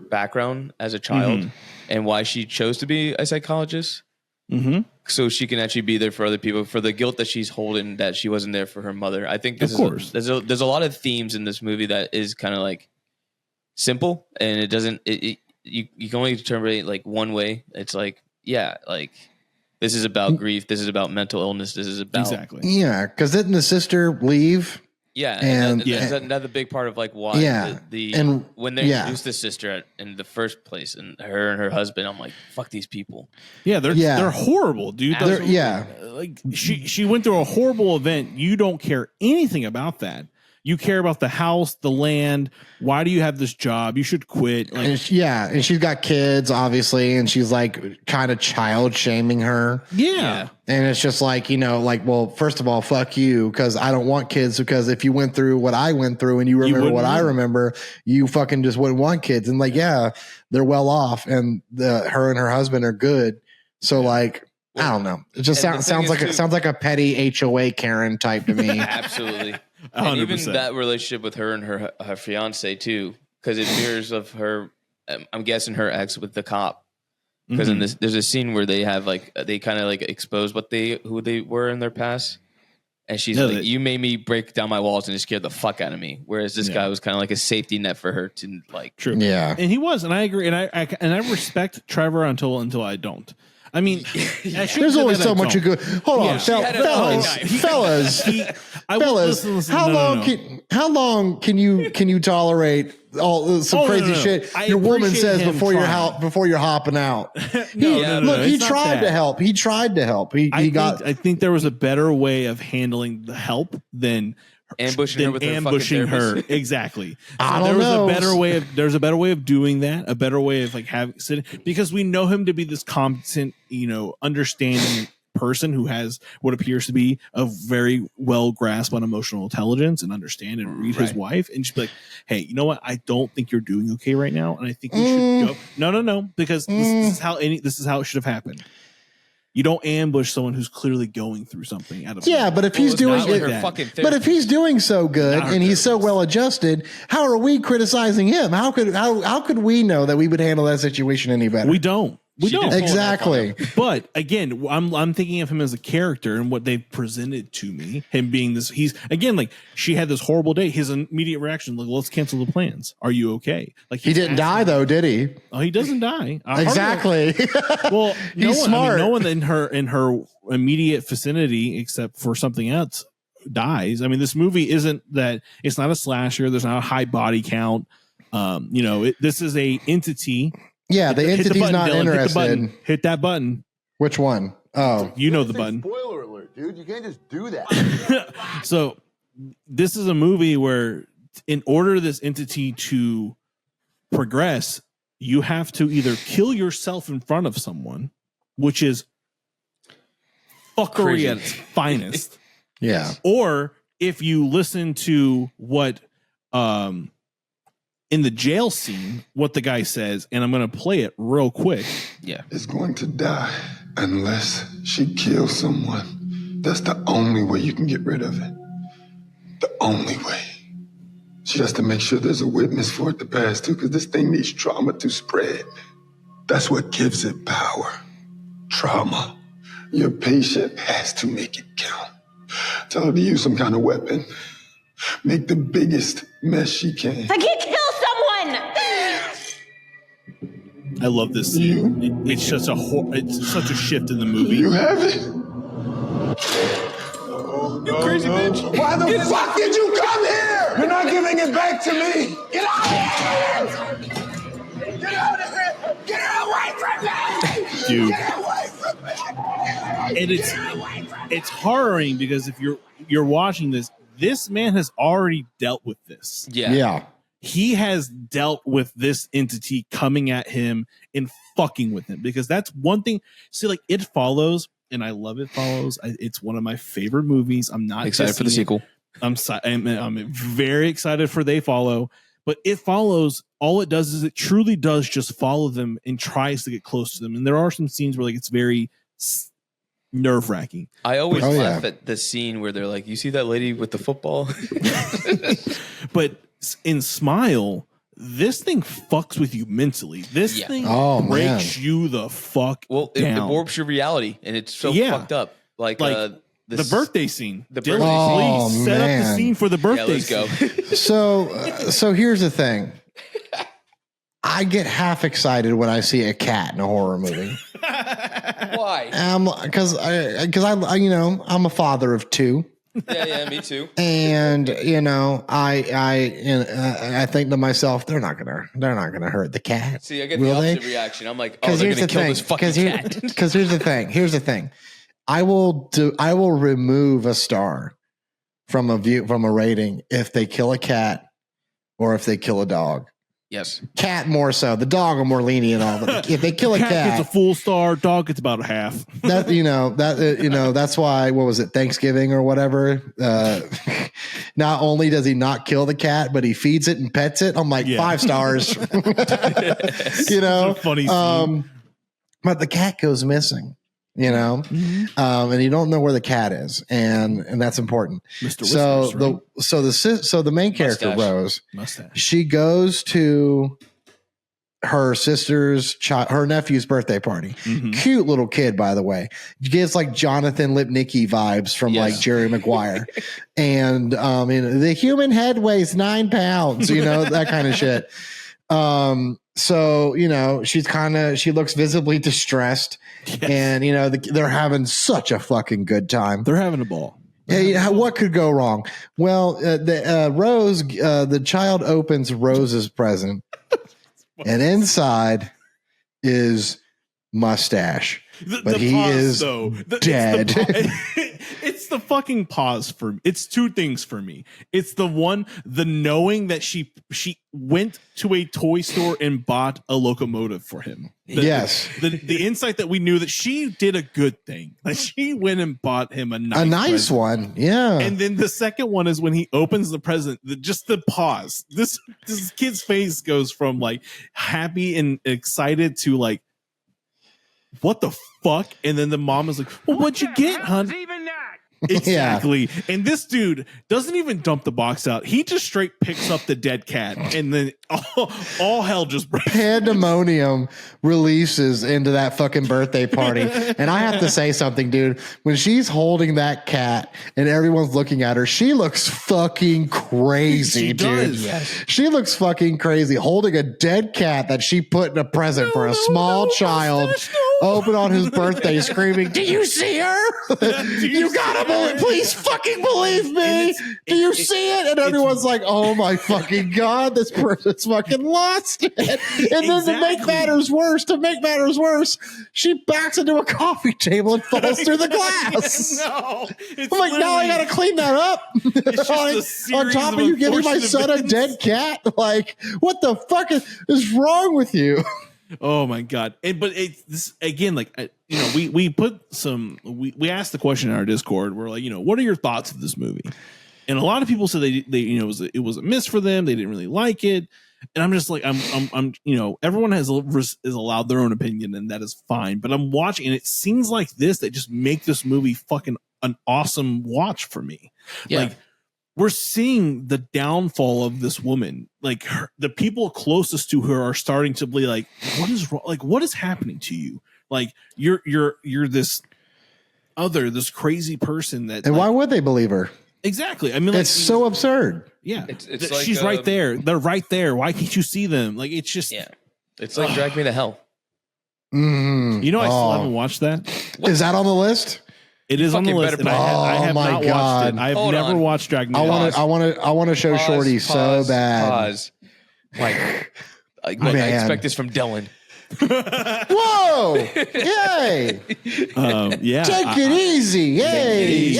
background as a child. and why she chose to be a psychologist. Mm-hmm. So she can actually be there for other people, for the guilt that she's holding that she wasn't there for her mother. I think there's a lot of themes in this movie that is kind of like simple, and it doesn't. You can only determine like one way. It's like this is about grief. This is about mental illness. This is about because didn't the sister leave? Yeah, and that's another big part of like why and when they introduced the sister in the first place and her husband, I'm like, fuck these people. Yeah, they're horrible, dude. Like she went through a horrible event. You don't care anything about that. You care about the house, the land. Why do you have this job? You should quit. Like, and she's got kids, obviously, and she's like kind of child shaming her. Yeah. And it's just like, well, first of all, fuck you, because I don't want kids, because if you went through what I went through and you remember what I remember, you fucking just wouldn't want kids. And like, they're well off, and her and her husband are good. So like, I don't know. It just sounds like a petty HOA Karen type to me. Absolutely. 100%. And even that relationship with her and her fiance too, because it mirrors of her. I'm guessing her ex with the cop, because in this there's a scene where they have they kind of like expose who they were in their past, and she's like, "You made me break down my walls and it scared the fuck out of me." Whereas this guy was kind of like a safety net for her to like. True. Yeah, and he was, and I agree, and I respect Trevor until I don't. I mean, there's only so much you could. Hold on, fellas. How long can you tolerate some crazy shit your woman says before you're hopping out? He tried to help. He tried to help. I think there was a better way of handling the help than ambushing her. Exactly. There's a better way of doing that. A better way of like sitting, because we know him to be this competent, understanding person who has what appears to be a very well grasp on emotional intelligence and understand and read his wife, and just be like, hey, you know what? I don't think you're doing okay right now, and I think we should go. No, because this is how it should have happened. You don't ambush someone who's clearly going through something. But if he's doing so good and he's so well adjusted, how are we criticizing him? How could we know that we would handle that situation any better? We don't. Exactly. But again, I'm thinking of him as a character and what they've presented to me. Him being this, he's again like, she had this horrible day. His immediate reaction, like, let's cancel the plans. Are you okay? Like, he didn't die though, did he? Oh, he doesn't die. Exactly. Well, he's smart. No one in her immediate vicinity, except for something else, dies. I mean, this movie isn't that. It's not a slasher. There's not a high body count. This is a entity. Yeah, the entity's not interested. Hit that button. Which one? Oh, you know the button. Spoiler alert, dude! You can't just do that. So, this is a movie where, in order for this entity to progress, you have to either kill yourself in front of someone, which is fuckery at its finest. Yeah. Or if you listen to what in the jail scene, what the guy says, and I'm going to play it real quick. Yeah. Is going to die unless she kills someone. That's the only way you can get rid of it. The only way. She has to make sure there's a witness for it to pass to, because this thing needs trauma to spread. That's what gives it power. Trauma. Your patient has to make it count. Tell her to use some kind of weapon. Make the biggest mess she can. I can't kill someone! I love this scene. It's such a shift in the movie. You have it? You crazy bitch. Why the fuck did you come here? You're not giving it back to me. Get out of here! Get out of here! Get away from me! Dude. Get away from me! And it's horroring, because if you're watching this man has already dealt with this. Yeah. He has dealt with this entity coming at him and fucking with him, because that's one thing. See, like, It Follows, and I love It Follows. It's one of my favorite movies. I'm not excited for the sequel. I'm very excited for They Follow, but It Follows, all it does is it truly does just follow them and tries to get close to them. And there are some scenes where, like, it's very nerve-wracking. I always laugh at the scene where they're like, you see that lady with the football? But in Smile, this thing fucks with you mentally. This thing breaks you the fuck It warps your reality, and it's so fucked up. Like the birthday scene. The Dylan, birthday please set up the scene for the birthday scene. So here's the thing. I get half excited when I see a cat in a horror movie. Why? Because I you know, I'm a father of 2. Yeah, me too. And you know, I think to myself, they're not gonna hurt the cat. See, I get the opposite reaction. I'm like, oh, they're gonna kill this fucking cat. Because here's the thing. I will remove a star from a rating if they kill a cat or if they kill a dog. Yes. Cat more so. The dog are more lenient on them. If they kill a cat gets a full star, dog gets about a half. That's why, what was it, Thanksgiving or whatever? Not only does he not kill the cat, but he feeds it and pets it. I'm like 5 stars. You know, funny scene. But the cat goes missing. You know, and you don't know where the cat is, and that's important. So the main character Rose, she goes to her sister's her nephew's birthday party. Cute little kid, by the way. Gets like Jonathan Lipnicki vibes from like Jerry Maguire, and the human head weighs 9 pounds. You know, that kind of shit. So, you know, she looks visibly distressed, and, you know, they're having such a fucking good time. They're having a ball. Hey, what could go wrong? Well, the child opens Rose's present, and inside is Mustache. But he is dead. It's the fucking pause for me. It's 2 things for me. It's the knowing that she went to a toy store and bought a locomotive for him. The insight that we knew that she did a good thing. Like she went and bought him a nice one. Yeah. And then the second one is when he opens the present, just the pause. This kid's face goes from like happy and excited to like, what the fuck? And then the mom is like, well, what'd you get, hon? Exactly. And this dude doesn't even dump the box out. He just straight picks up the dead cat, and then all hell just breaks. Pandemonium releases into that fucking birthday party. And I have to say something, dude. When she's holding that cat and everyone's looking at her, she looks fucking crazy, she dude. Does. Yes. She looks fucking crazy holding a dead cat that she put in a present for a small child. Open on his birthday, screaming, "Do you see her? You gotta believe, please fucking believe me. Do you see it?" And everyone's like, "Oh my fucking god, this person's fucking lost it." And then to make matters worse, she backs into a coffee table and falls through the glass. I'm like, now I gotta clean that up. On top of you giving my son a dead cat, like, what the fuck is wrong with you? Oh my god! But it's this again. Like we put some. We asked the question in our Discord. We're like, what are your thoughts of this movie? And a lot of people said they it was a miss for them. They didn't really like it. And I'm just like I'm everyone is allowed their own opinion, and that is fine. But I'm watching, and it seems like this that just make this movie fucking an awesome watch for me. Yeah. Like, we're seeing the downfall of this woman. Like the people closest to her are starting to be like, what is wrong? Like, what is happening to you? Like you're this crazy person that. And why would they believe her? Exactly. I mean, it's so absurd. Yeah. It's like, she's right there. They're right there. Why can't you see them? Like, it's just, it's like Drag Me to Hell. Mm, I still haven't watched that. Is that on the list? It is on the list. And I have not watched it. I've never watched Drag Me to Hell. I want to show Shorty so bad. Pause. Like I expect this from Dylan. Whoa! Yay! Take it easy! Yay!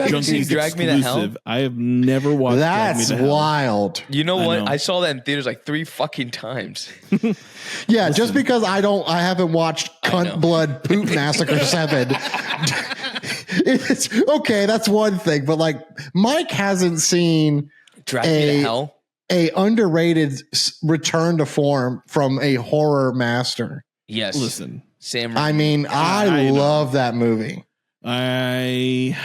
Junkies Drag Me to Hell. I have never watched. That's Drag Me to Hell. wild. You know what? I saw that in theaters like 3 fucking times. Yeah, just because I haven't watched Cunt Blood Poop Massacre 7. It's okay. That's one thing, but like Mike hasn't seen Drag Me to Hell. A underrated return to form from a horror master. Yes. Listen, Sam. I mean, I love that movie. I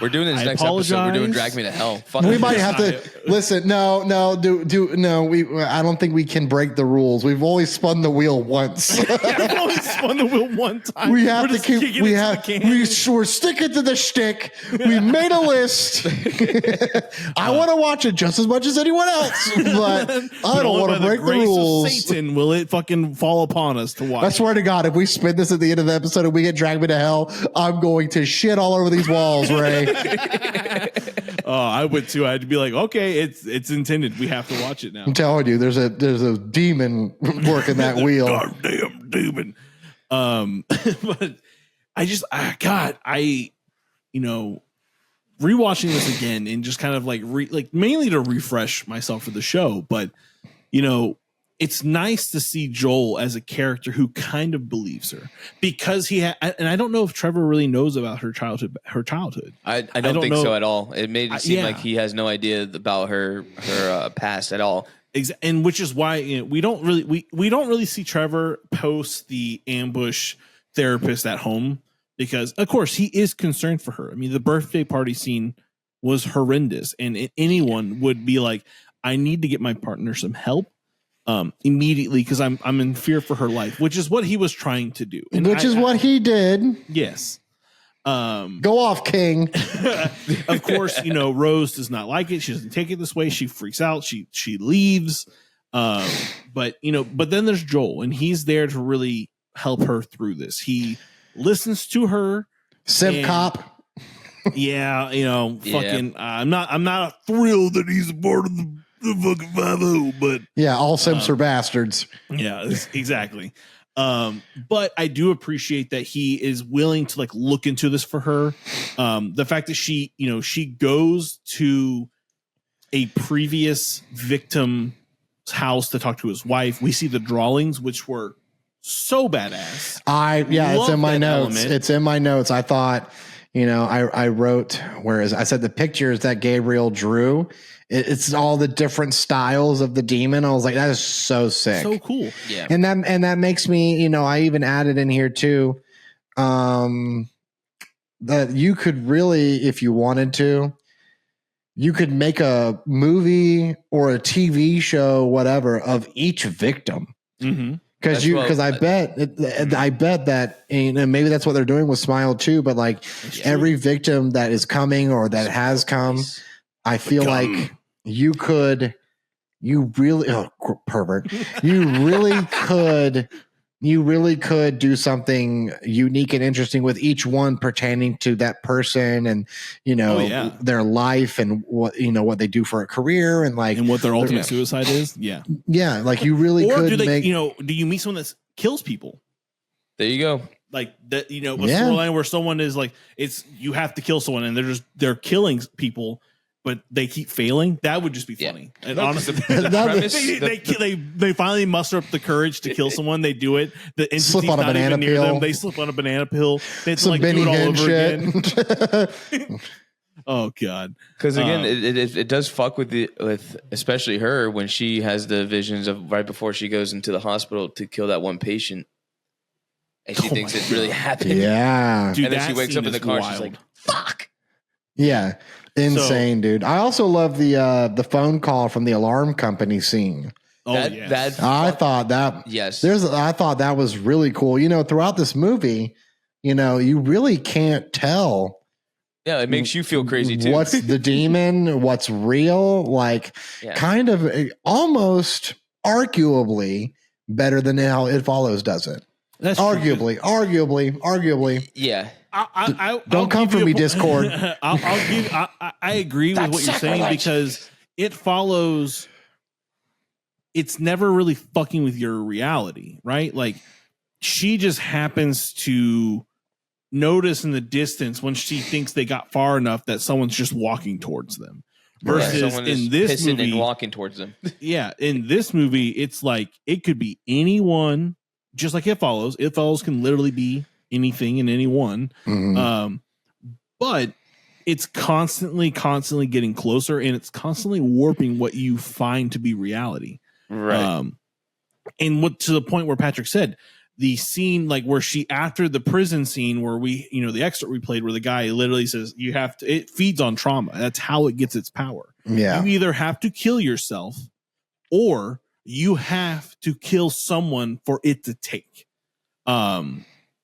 We're doing this next episode. We're doing Drag Me to Hell. Fuck we might have to listen. No. I don't think we can break the rules. We've only spun the wheel once. I've only spun the wheel one time. We have to keep. We're sticking to the shtick. We made a list. I want to watch it just as much as anyone else, but I don't want to break the rules. Of Satan, will it fucking fall upon us to watch? I swear to God, if we spin this at the end of the episode and we get Drag Me to Hell, I'm going to shit all over these walls, Ray. I would too. I'd be like, okay, it's intended. We have to watch it now. I'm telling you, there's a demon working that wheel. Goddamn demon. But rewatching this again and just kind of like mainly to refresh myself for the show, but it's nice to see Joel as a character who kind of believes her because and I don't know if Trevor really knows about her childhood. I don't think so at all. It made it seem like he has no idea about her past at all. And which is why we don't really see Trevor post the ambush therapist at home because of course he is concerned for her. I mean, the birthday party scene was horrendous and anyone would be like, I need to get my partner some help. Immediately because I'm in fear for her life, which is what he was trying to do, and which is what he did. Yes. Go off, King. Of course, Rose does not like it. She doesn't take it this way. She freaks out. She leaves. But then there's Joel, and he's there to really help her through this. He listens to her. Simp cop. Yeah, fucking. I'm not thrilled that he's a part of the fucking 5-0, but yeah, all simps are bastards. Yeah, exactly. But I do appreciate that he is willing to look into this for her. The fact that she goes to a previous victim's house to talk to his wife. We see the drawings, which were so badass. It's in my notes. It's in my notes. I thought, I wrote, whereas I said the pictures that Gabriel drew, it's all the different styles of the demon. I was like, that is so sick. So cool. Yeah. And that makes me, I even added in here too, that you could really, if you wanted to, you could make a movie or a TV show, whatever, of each victim. Mm-hmm. Because I bet that maybe that's what they're doing with Smile too. But every victim that is coming or that has come, I feel like you really could do something unique and interesting with each one pertaining to that person and their life and what they do for a career and what their ultimate suicide is. Yeah. You really or could do you meet someone that kills people? There you go. A storyline where someone is you have to kill someone and they're killing people, but they keep failing. That would just be funny. Yeah. And honestly, they finally muster up the courage to kill someone. They do it. The entity's slip on a banana near peel. them. They slip on a banana pill. They have to do it all over shit. again. Oh God! Because again, it does fuck with especially her when she has the visions of right before she goes into the hospital to kill that one patient, and she thinks it really happened. Yeah, dude, and then she wakes up in the car. She's like, "Fuck." Yeah. Insane, dude. I also love the phone call from the alarm company scene. I thought that was really cool. Throughout this movie, you really can't tell. Yeah, it makes you feel crazy too. What's the demon? What's real? Kind of almost arguably better than how It Follows does it. That's arguably. Yeah. Don't come for me, Discord. I agree with what you're saying because It Follows. It's never really fucking with your reality, right? She just happens to notice in the distance when she thinks they got far enough that someone's just walking towards them. Versus in this movie, and walking towards them. Yeah, in this movie, it's it could be anyone, just like It Follows. It Follows can literally be anything and anyone. Mm-hmm. But it's constantly getting closer and it's constantly warping what you find to be reality. Right. And to the point where Patrick said, the scene, like where she, after the prison scene where we, the excerpt we played where the guy literally says you have to, it feeds on trauma. That's how it gets its power. Yeah. You either have to kill yourself or you have to kill someone for it to take.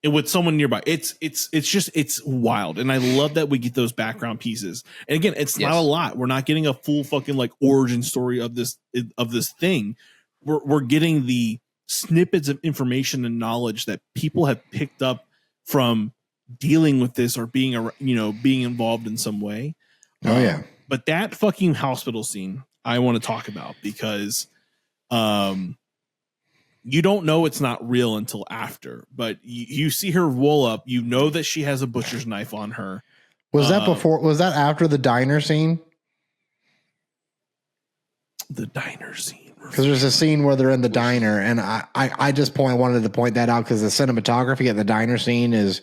With someone nearby. It's wild. And I love that we get those background pieces. And again, it's not a lot. We're not getting a full fucking like origin story of this thing. We're getting the snippets of information and knowledge that people have picked up from dealing with this or being involved in some way. Oh yeah. But that fucking hospital scene I want to talk about because you don't know it's not real until after, but you see her roll up, that she has a butcher's knife on her. Was that after the diner scene? The diner scene. Because there's a scene where they're in the diner, and I just wanted to point that out because the cinematography at the diner scene is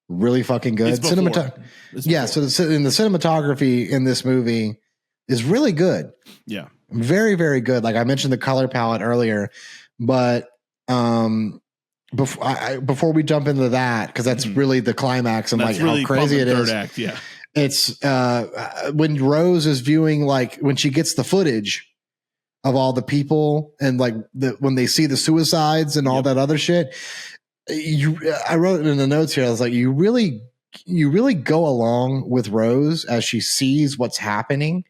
really fucking good. So in the cinematography in this movie is really good. Yeah, very, very good. Like I mentioned the color palette earlier, but before we jump into that, because that's really the climax and like really how crazy it is. Act, yeah, it's when Rose is viewing, like when she gets the footage of all the people and like when they see the suicides and all that other shit. I wrote it in the notes here. I was like, you really go along with Rose as she sees what's happening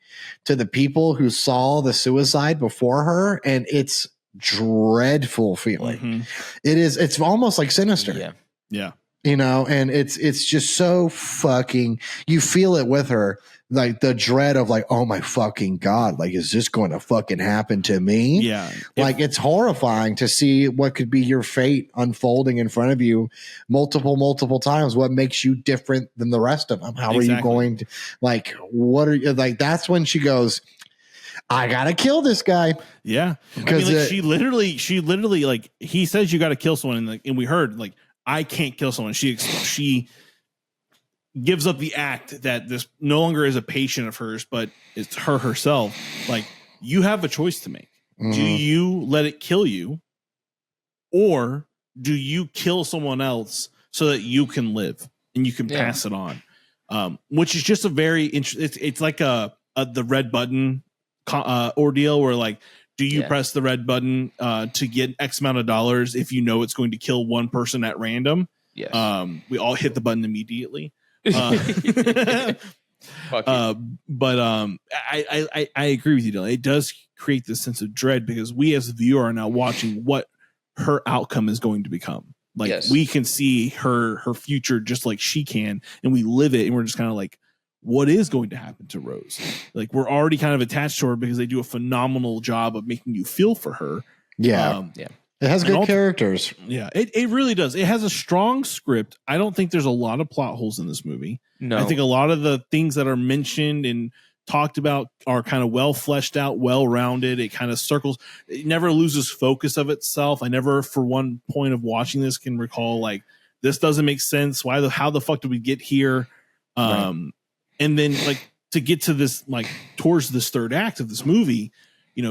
to the people who saw the suicide before her. And it's dreadful feeling. Mm-hmm. It's almost like Sinister. Yeah. Yeah. And it's just so fucking, you feel it with her, like the dread of like, oh my fucking God, like, is this going to fucking happen to me? Yeah. Like it's horrifying to see what could be your fate unfolding in front of you multiple times. What makes you different than the rest of them? How are you going to, like, what are you, like, that's when she goes, I gotta kill this guy. Yeah. Because she literally, like, he says you gotta kill someone, and we heard, like, I can't kill someone. She gives up the act that this no longer is a patient of hers, but it's her herself. Like, you have a choice to make. Mm-hmm. Do you let it kill you, or do you kill someone else so that you can live and you can pass it on? Which is just a very interesting. It's like the red button ordeal where, like, do you press the red button to get X amount of dollars if you know it's going to kill one person at random? Yes. We all hit the button immediately. But I agree with you, Dylan. It does create this sense of dread because we as the viewer are now watching what her outcome is going to become. Like, we can see her future just like she can, and we live it, and we're just kind of like, what is going to happen to Rose? Like, we're already kind of attached to her because they do a phenomenal job of making you feel for her. Yeah. It has good characters. Yeah, it really does. It has a strong script. I don't think there's a lot of plot holes in this movie. No. I think a lot of the things that are mentioned and talked about are kind of well fleshed out, well rounded. It kind of circles. It never loses focus of itself. I never, for one point of watching this, can recall, like, this doesn't make sense. How the fuck did we get here? Right. And then, like, to get to this, like, towards this third act of this movie,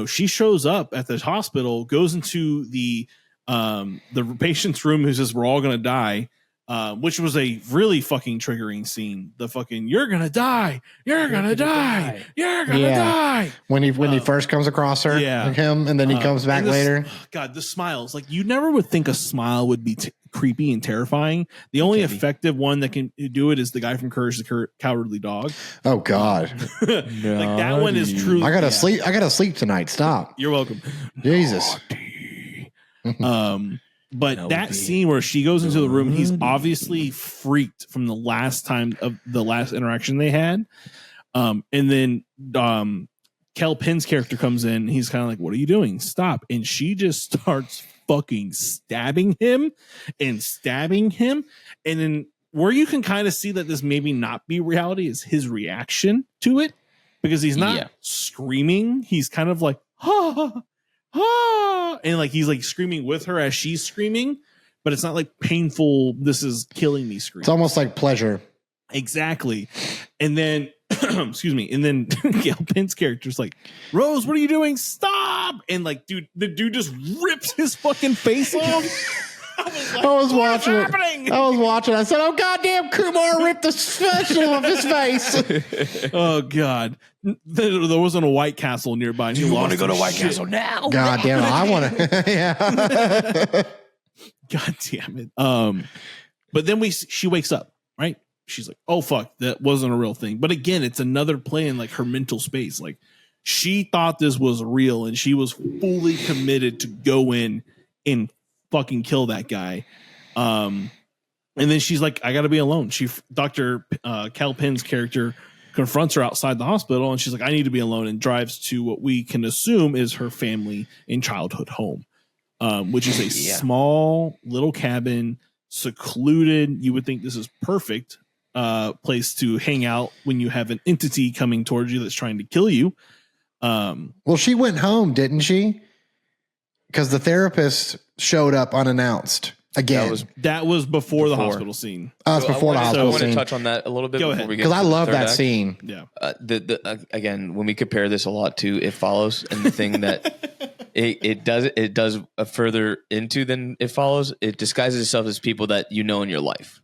she shows up at the hospital, goes into the patient's room, who says, we're all going to die, which was a really fucking triggering scene. The fucking, you're going to die. You're going to die. You're going to die. When he first comes across her, him, and then he comes back later. God, the smiles. Like, you never would think a smile would be creepy and terrifying. The only effective one that can do it is the guy from Courage the Cowardly Dog. Oh God. Like, that one is truly. I gotta sleep. I gotta sleep tonight. Stop. You're welcome. Jesus. But that scene where she goes into the room, he's obviously freaked from the last time of the last interaction they had. And then Kel Penn's character comes in. He's kind of like, what are you doing? Stop. And she just starts fucking stabbing him. And then where you can kind of see that this maybe not be reality is his reaction to it, because he's not screaming. He's kind of like, and like, he's like screaming with her as she's screaming, but it's not like painful, this is killing me scream. It's almost like pleasure. Exactly. And then excuse me, and then Gail Penn's character's like, Rose, what are you doing? Stop. And like, dude, the dude just rips his fucking face off. I was watching it. I said, "Oh goddamn, Kumar ripped the special off his face." Oh God, there wasn't a White Castle nearby. Do you want to go to White Castle now? God damn it, I want to. Yeah. God damn it. But then she wakes up, right? She's like, "Oh fuck, that wasn't a real thing." But again, it's another play in like her mental space. Like she thought this was real, and she was fully committed to go in and fucking kill that guy. And then she's like, I gotta be alone. Dr. Cal Penn's character confronts her outside the hospital, and she's like, I need to be alone, and drives to what we can assume is her family and childhood home, which is a small little cabin, secluded. You would think this is perfect place to hang out when you have an entity coming towards you that's trying to kill you. Well, she went home, didn't she? Because the therapist showed up unannounced again. That was before the hospital scene. It's before the hospital scene. I want to touch on that a little bit before we get. Because I love that scene. Yeah. Again, when we compare this a lot to It Follows, and the thing that it does further into than It Follows, it disguises itself as people that you know in your life.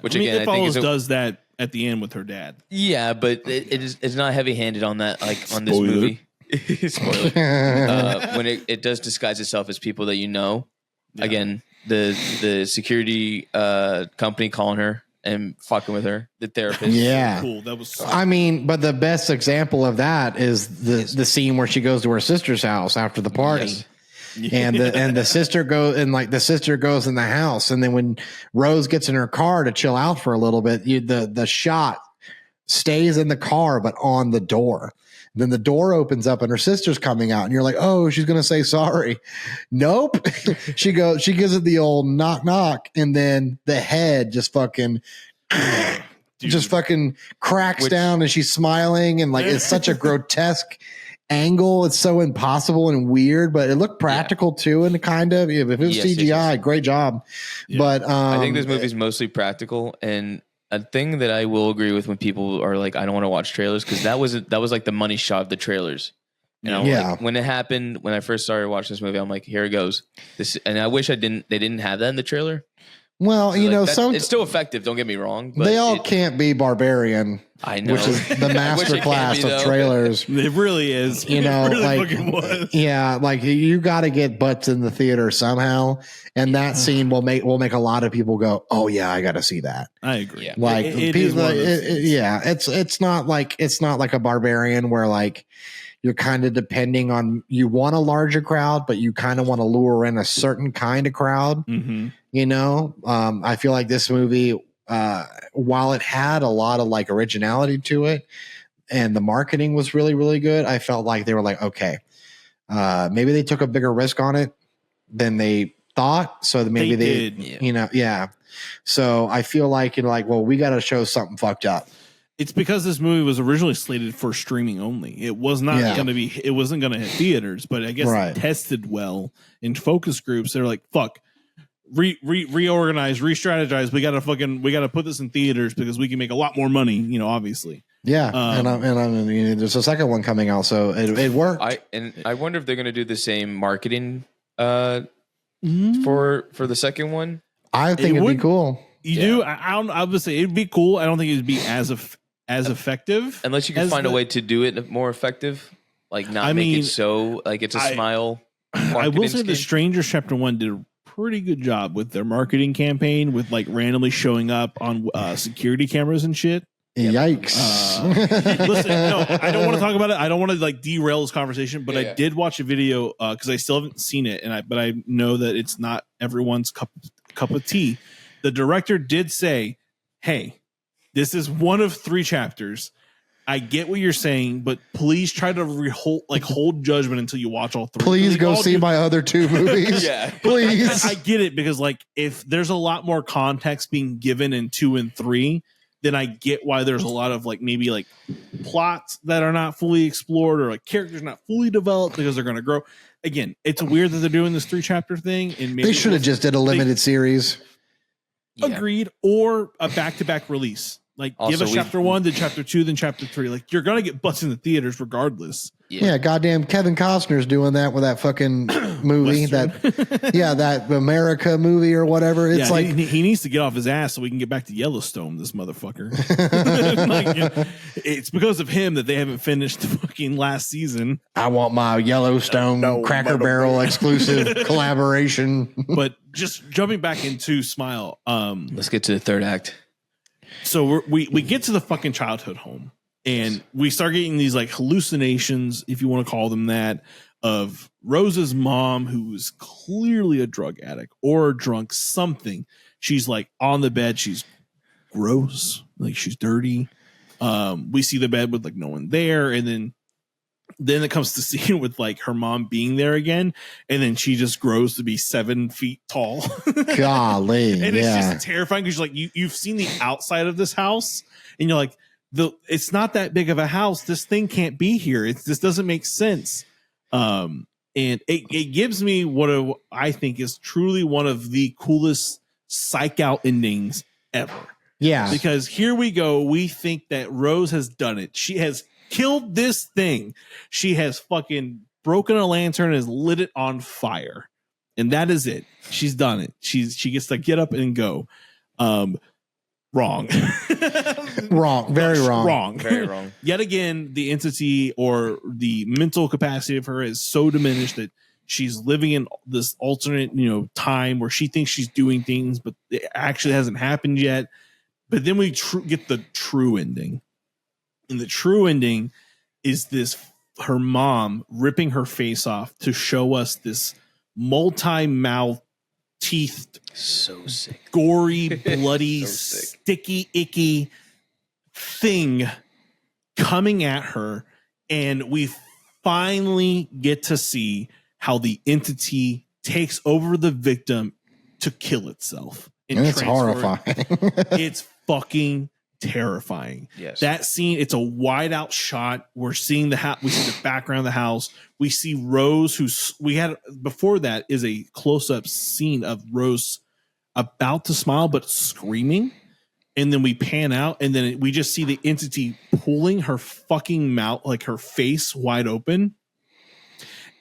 Which again, It Follows does that at the end with her dad. Yeah, but it's not heavy handed on that, like on this movie. Spoiler. When it does disguise itself as people that you know. Yeah. Again, the security company calling her and fucking with her, the therapist. Yeah, cool. That was. I mean, but the best example of that is the scene where she goes to her sister's house after the party. Yes. And the sister goes in the house, and then when Rose gets in her car to chill out for a little bit, the shot stays in the car but on the door. Then the door opens up and her sister's coming out, and you're like, oh, she's gonna say sorry. Nope. she gives it the old knock knock, and then the head just fucking cracks down, and she's smiling, and like it's such a grotesque angle. It's so impossible and weird, but it looked practical too, and kind of. If it was CGI, great job. Yeah. But I think this movie's mostly practical, and a thing that I will agree with when people are like, I don't want to watch trailers, because that was like the money shot of the trailers. And like, when it happened, when I first started watching this movie, I'm like, here it goes. And I wish they didn't have that in the trailer. Well, you know, it's still effective. Don't get me wrong. But they all can't be Barbarian. I know, which is the master class of trailers. It really is. You know, it really like fucking was. Yeah, like you got to get butts in the theater somehow, and that scene will make a lot of people go, "Oh yeah, I got to see that." I agree. Yeah. Like it's not like a Barbarian where like you're kind of depending on, you want a larger crowd, but you kind of want to lure in a certain kind of crowd. Mm-hmm. You know, I feel like this movie, while it had a lot of like originality to it and the marketing was really, really good, I felt like they were like, okay, maybe they took a bigger risk on it than they thought. So maybe they did. You know, yeah. So I feel like, you know, like, well, we got to show something fucked up. It's because this movie was originally slated for streaming only. It was not going to be, it wasn't going to hit theaters, but I guess it tested well in focus groups. They're like, fuck, reorganize, re-strategize. We got to put this in theaters because we can make a lot more money, you know, obviously. Yeah. And there's a second one coming out, so it worked. I wonder if they're going to do the same marketing for the second one. I think it'd be cool. You do? I would say it'd be cool. I don't think it'd be as effective, unless you can find a way to do it more effective, like not make it so like it's a smile. I will say The Strangers Chapter 1 did a pretty good job with their marketing campaign, with like randomly showing up on security cameras and shit. Yikes. Listen, no, I don't want to talk about it. I don't want to like derail this conversation, but I did watch a video because I still haven't seen it, but I know that it's not everyone's cup of tea. The director did say, hey, this is one of 3 chapters. I get what you're saying, but please try to hold judgment until you watch all 3. Please go see my other 2 movies. Yeah, please. I get it, because like if there's a lot more context being given in 2 and 3, then I get why there's a lot of like maybe like plots that are not fully explored, or like characters not fully developed because they're going to grow. Again, it's weird that they're doing this 3 chapter thing, and maybe they should have just did a limited series. Agreed, or a back-to-back release. Like, Also, give us chapter 1, then chapter 2, then chapter 3. Like, you're gonna get butts in the theaters regardless. Yeah, goddamn Kevin Costner's doing that with that fucking movie. that America movie or whatever. It's like he needs to get off his ass so we can get back to Yellowstone, this motherfucker. Like, it's because of him that they haven't finished the fucking last season. I want my Yellowstone Cracker Barrel exclusive collaboration. But just jumping back into Smile, let's get to the third act. So we get to the fucking childhood home. And we start getting these like hallucinations, if you want to call them that, of Rose's mom, who is clearly a drug addict or drunk, something. She's like on the bed. She's gross. Like she's dirty. We see the bed with like no one there. And then it comes to scene with like her mom being there again. And then she just grows to be 7 feet tall. Golly. And it's just terrifying because like you've seen the outside of this house and you're like, it's not that big of a house. This thing can't be here. This doesn't make sense. And it gives me what I think is truly one of the coolest psych out endings ever. Yeah. Because here we go. We think that Rose has done it. She has killed this thing. She has fucking broken a lantern and has lit it on fire. And that is it. She's done it. She gets to get up and go. Wrong. Wrong. Very wrong. Wrong. Very wrong. Yet again, the entity or the mental capacity of her is so diminished that she's living in this alternate, time where she thinks she's doing things, but it actually hasn't happened yet. But then we get the true ending. And the true ending is her mom ripping her face off to show us this multi-mouth teethed, so sick, gory, bloody, sticky, icky thing coming at her, and we finally get to see how the entity takes over the victim to kill itself. And it's horrifying. It's fucking terrifying. Yes. That scene, it's a wide out shot. We're seeing the house. We see the background of the house. We see Rose, who's we had before that is a close up scene of Rose about to smile but screaming, and then we pan out and then we just see the entity pulling her fucking mouth, like her face wide open,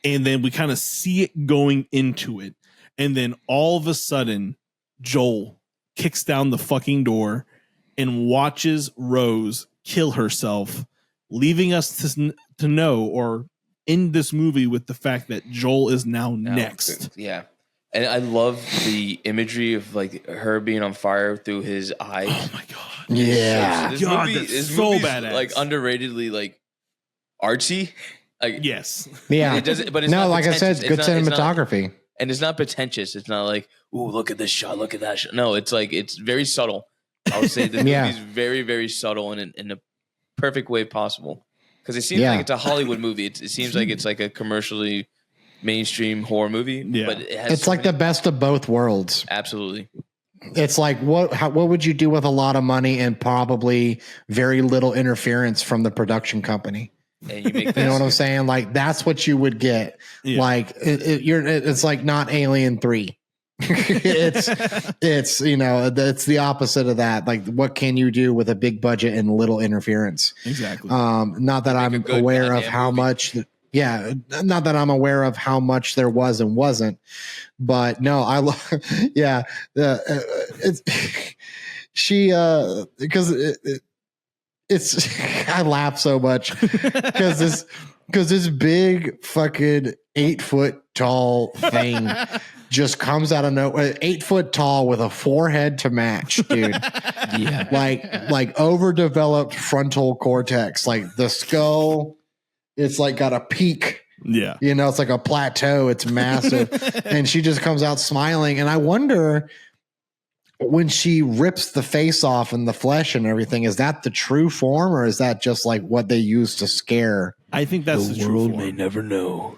and then we kind of see it going into it, and then all of a sudden Joel kicks down the fucking door and watches Rose kill herself, leaving us to know or end this movie with the fact that Joel is now next. Yeah. And I love the imagery of like her being on fire through his eyes. Oh my god! Yeah, this movie's badass. Like underratedly, like artsy. Like, yes, yeah. It doesn't, but it's no, not like I said, good cinematography, and it's not pretentious. It's not like, ooh, look at this shot, look at that shot. No, it's like it's very subtle. I would say the movie's very, very subtle and in a perfect way possible. Because it seems like it's a Hollywood movie. It seems like it's like a commercially mainstream horror movie. Yeah. But it has it's like the best of both worlds. Absolutely. It's like what would you do with a lot of money and probably very little interference from the production company? And you make you know what I'm saying? Like that's what you would get. Yeah. Like it's like not Alien 3. it's it's the opposite of that. Like what can you do with a big budget and little interference? Exactly. Not that I'm aware of how much. Not that I'm aware of how much there was and wasn't, but no, it's she because it's I laugh so much because this big fucking 8 foot tall thing just comes out of nowhere. 8 foot tall with a forehead to match, dude. Yeah, like overdeveloped frontal cortex, like the skull. It's like got a peak. Yeah. It's like a plateau. It's massive. And she just comes out smiling. And I wonder when she rips the face off and the flesh and everything, is that the true form or is that just like what they use to scare? I think that's the true form. May never know.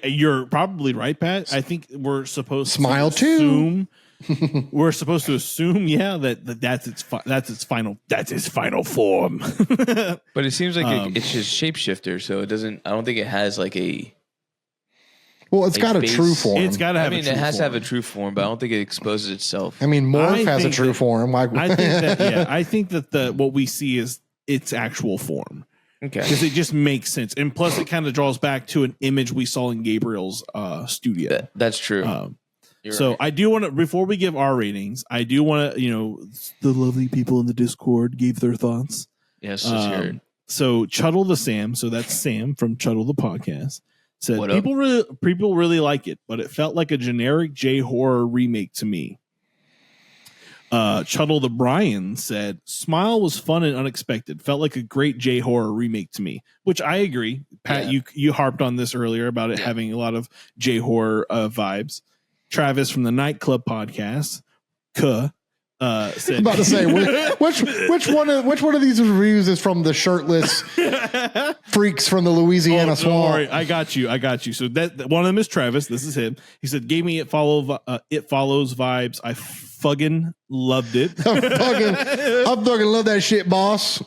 You're probably right, Pat. I think we're supposed smile to assume, we're supposed to assume, that's its final form. But it seems like it's just shapeshifter, so it doesn't. I don't think it has like a Well, it's got a base- true form. It's got to have. I mean, a it true has to have a form. true form, but I don't think it exposes itself. I mean, Morph has a think true that- form. Like, I think that. Yeah, I think that the what we see is its actual form. Okay. Because it just makes sense, and plus it kind of draws back to an image we saw in Gabriel's studio. That's true. So right. I do want to, before we give our ratings, I do want to, the lovely people in the Discord gave their thoughts. Yes, let's hear it. So Chuddle the Sam, so that's Sam from Chuddle the Podcast, said What up? people really like it, but it felt like a generic J horror remake to me. Chuddle the Brian said, Smile was fun and unexpected. Felt like a great J horror remake to me, which I agree. Pat, you harped on this earlier about it having a lot of J horror vibes. Travis from the Nightclub Podcast, said, I'm about to say which one of these reviews is from the shirtless freaks from the Louisiana don't swamp? worry, I got you. So that one of them is Travis. This is him. He said, "Gave me it follows vibes. I fucking loved it. I fucking love that shit, boss."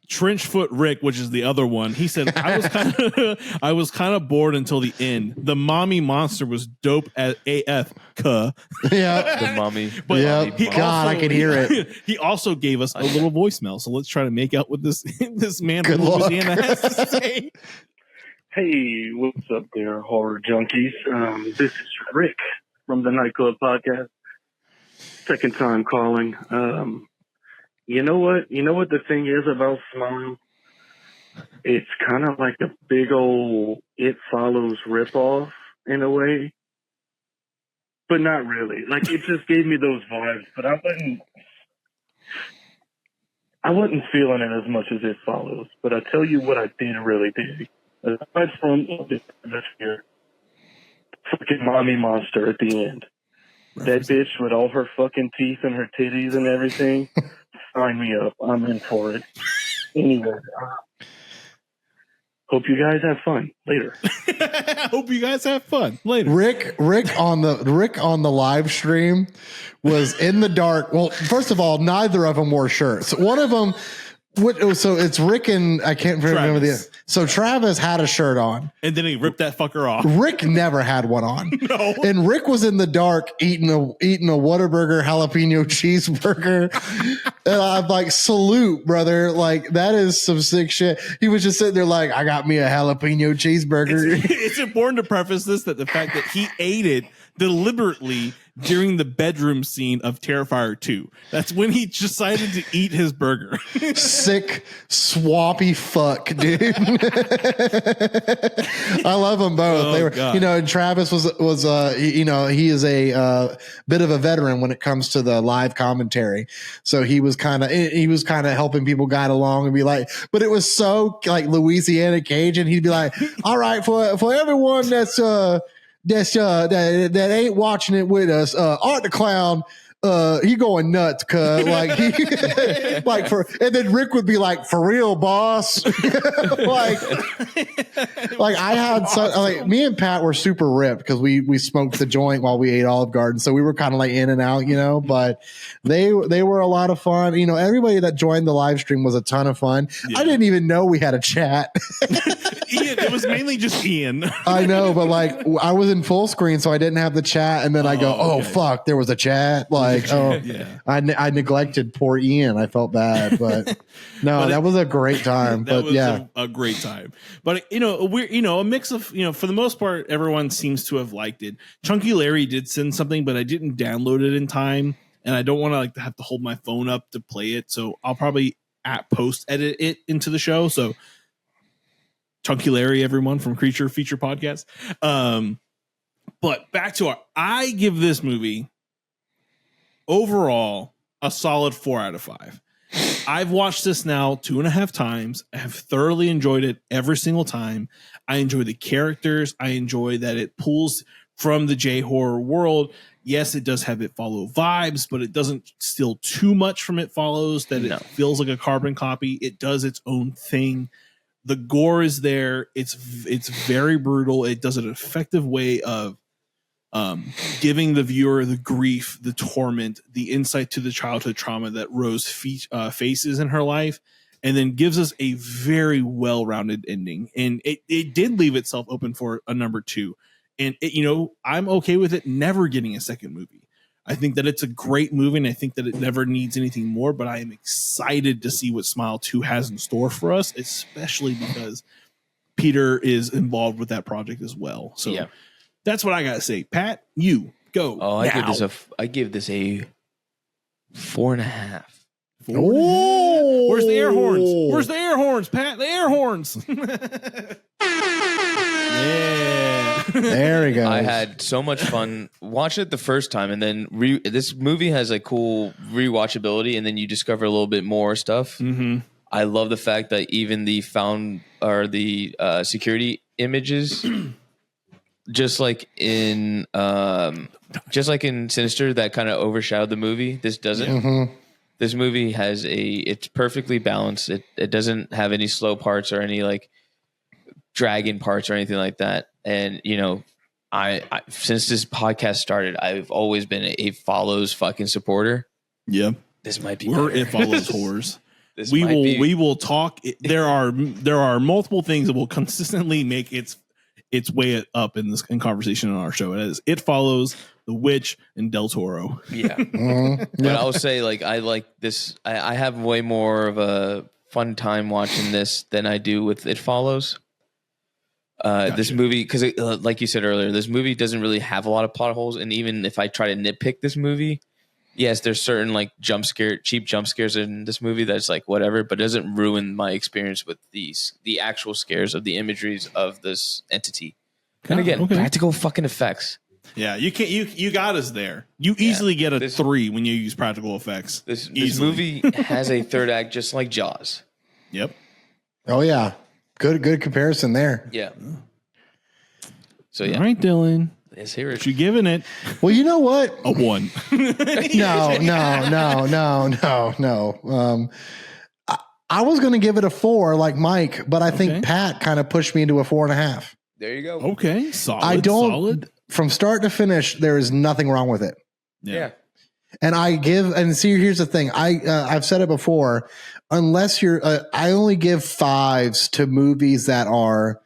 Trenchfoot Rick, which is the other one, he said, I was kind of bored until the end. The mommy monster was dope as AF. Yeah, The mommy. But yeah. he God, also- I can hear it. He also gave us a little voicemail, so let's try to make out what this man Good from luck. Louisiana has to say. Hey, what's up there, horror junkies? This is Rick from the Nightclub Podcast. Second time calling. You know what the thing is about Smile? It's kind of like a big old It Follows ripoff in a way, but not really. Like, it just gave me those vibes, but I wasn't feeling it as much as It Follows. But I tell you what I did really dig. Aside from this here, fucking mommy monster at the end. That bitch with all her fucking teeth and her titties and everything. Sign me up. I'm in for it. Anyway, hope you guys have fun later. Hope you guys have fun later. Rick on the live stream was in the dark. Well, first of all, neither of them wore shirts. One of them. So it's Rick and I can't remember Travis. So Travis had a shirt on. And then he ripped that fucker off. Rick never had one on. No. And Rick was in the dark eating a Whataburger jalapeno cheeseburger. And I'm like, salute, brother. Like, that is some sick shit. He was just sitting there like, I got me a jalapeno cheeseburger. It's important to preface this that the fact that he ate it deliberately during the bedroom scene of Terrifier 2. That's when he decided to eat his burger. Sick, swampy fuck, dude. I love them both. Oh, they were, God. and Travis was he is a bit of a veteran when it comes to the live commentary. So he was kind of helping people guide along and be like, but it was so like Louisiana Cajun. He'd be like, all right, for everyone that ain't watching it with us, Art the Clown, he going nuts, cuz like he like and then Rick would be like, for real, boss. like I had like me and Pat were super ripped because we smoked the joint while we ate Olive Garden, so we were kind of like in and out, but they were a lot of fun. Everybody that joined the live stream was a ton of fun. Yeah. I didn't even know we had a chat. Ian, it was mainly just Ian. I know, but like I was in full screen, so I didn't have the chat, and then I go, "Oh okay. fuck, there was a chat." Like, Yeah. I neglected poor Ian. I felt bad, but no, But that was a great time. That But was yeah, a great time. But we're a mix of for the most part, everyone seems to have liked it. Chunky Larry did send something, but I didn't download it in time, and I don't want to have to hold my phone up to play it. So I'll probably post edit it into the show. So Chunky Larry, everyone from Creature Feature Podcast. But back to I give this movie overall a solid 4 out of 5. I've watched this now 2.5 times. I have thoroughly enjoyed it every single time. I enjoy the characters. I enjoy that it pulls from the J horror world. Yes, it does have It Follow vibes, but it doesn't steal too much from It Follows that it feels like a carbon copy. It does its own thing. The gore is there. It's very brutal. It does an effective way of giving the viewer the grief, the torment, the insight to the childhood trauma that Rose faces in her life, and then gives us a very well-rounded ending. And it did leave itself open for a number 2. And I'm okay with it never getting a second movie. I think that it's a great movie, and I think that it never needs anything more, but I am excited to see what Smile 2 has in store for us, especially because Peter is involved with that project as well. So that's what I got to say. Pat, you go. Oh, I give this a 4.5. Oh, where's the air horns? Where's the air horns, Pat? The air horns. Yeah. There we go. I had so much fun watching it the first time, and then this movie has a cool rewatchability, and then you discover a little bit more stuff. Mm-hmm. I love the fact that even the security images, just like in Sinister, that kind of overshadowed the movie. This doesn't. Mm-hmm. This movie has it's perfectly balanced. It doesn't have any slow parts or any like dragging parts or anything like that. And I since this podcast started, I've always been a Follows fucking supporter. Yeah, this might be. We're It Follows whores. We will talk. There are multiple things that will consistently make its way up in conversation on our show. It is It Follows, The Witch, and Del Toro. Yeah, but I'll say I like this. I have way more of a fun time watching this than I do with It Follows. Gotcha. This movie, because like you said earlier, this movie doesn't really have a lot of plot holes, and even if I try to nitpick this movie, yes, there's certain like cheap jump scares in this movie that's like whatever, but it doesn't ruin my experience with the actual scares of the imageries of this entity. And again, practical fucking effects. Yeah, you got us there. You easily get a 3 when you use practical effects. This movie has a third act just like Jaws. Yep. Oh yeah. Good comparison there. Yeah. So yeah. All right, Dylan. Let's hear it. You giving it? Well, you know what? A 1. No. I was going to give it a 4 like Mike, but I think Pat kind of pushed me into a 4.5. There you go. Okay. Solid. From start to finish, there is nothing wrong with it. Yeah. And here's the thing. I've said it before. Unless I only give 5s to movies that are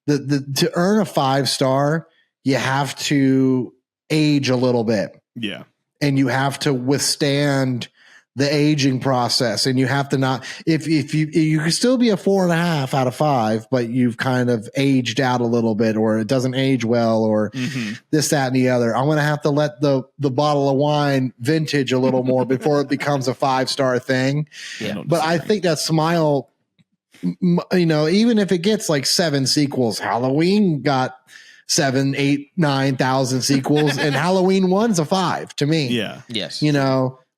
to earn a 5-star, you have to age a little bit. Yeah. And you have to withstand the aging process, and you have to not, if you can still be a 4.5 out of 5, but you've kind of aged out a little bit, or it doesn't age well, or this, that, and the other. I'm going to have to let the bottle of wine vintage a little more before it becomes a 5-star thing. Yeah. But I think that Smile, even if it gets like 7 sequels, Halloween got 7, 8, 9,000 sequels, and Halloween 1's a 5 to me. Yeah. Yes.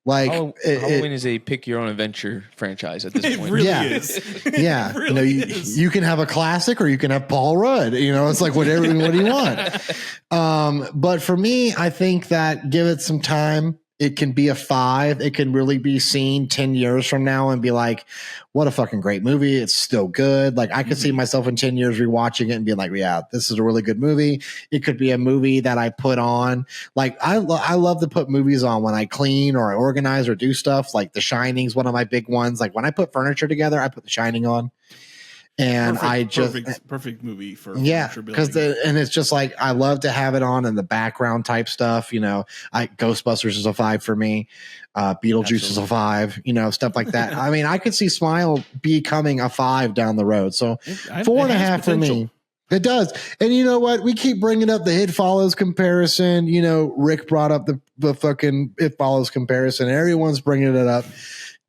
Like Halloween is a pick your own adventure franchise at this point. It really is. Yeah. It really is. You can have a classic or you can have Paul Rudd. It's like whatever. What do you want? But for me, I think that give it some time. It can be a 5. It can really be seen 10 years from now and be like, what a fucking great movie. It's still good. Like I could see myself in 10 years rewatching it and being like, yeah, this is a really good movie. It could be a movie that I put on. Like I love to put movies on when I clean or I organize or do stuff. Like The Shining's one of my big ones. Like when I put furniture together, I put The Shining on. And perfect movie for because it's just like I love to have it on in the background type stuff. Ghostbusters is a 5 for me. Beetlejuice is a 5. Stuff like that. I mean, I could see Smile becoming a 5 down the road. So 4.5 for me. It does. And you know what? We keep bringing up the It Follows comparison. Rick brought up the fucking It Follows comparison. Everyone's bringing it up.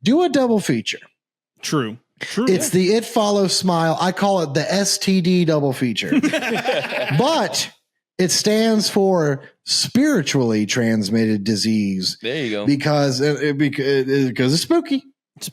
Do a double feature. True. It's the It Follows Smile. I call it the STD double feature. But it stands for spiritually transmitted disease. There you go. Because it's spooky. It's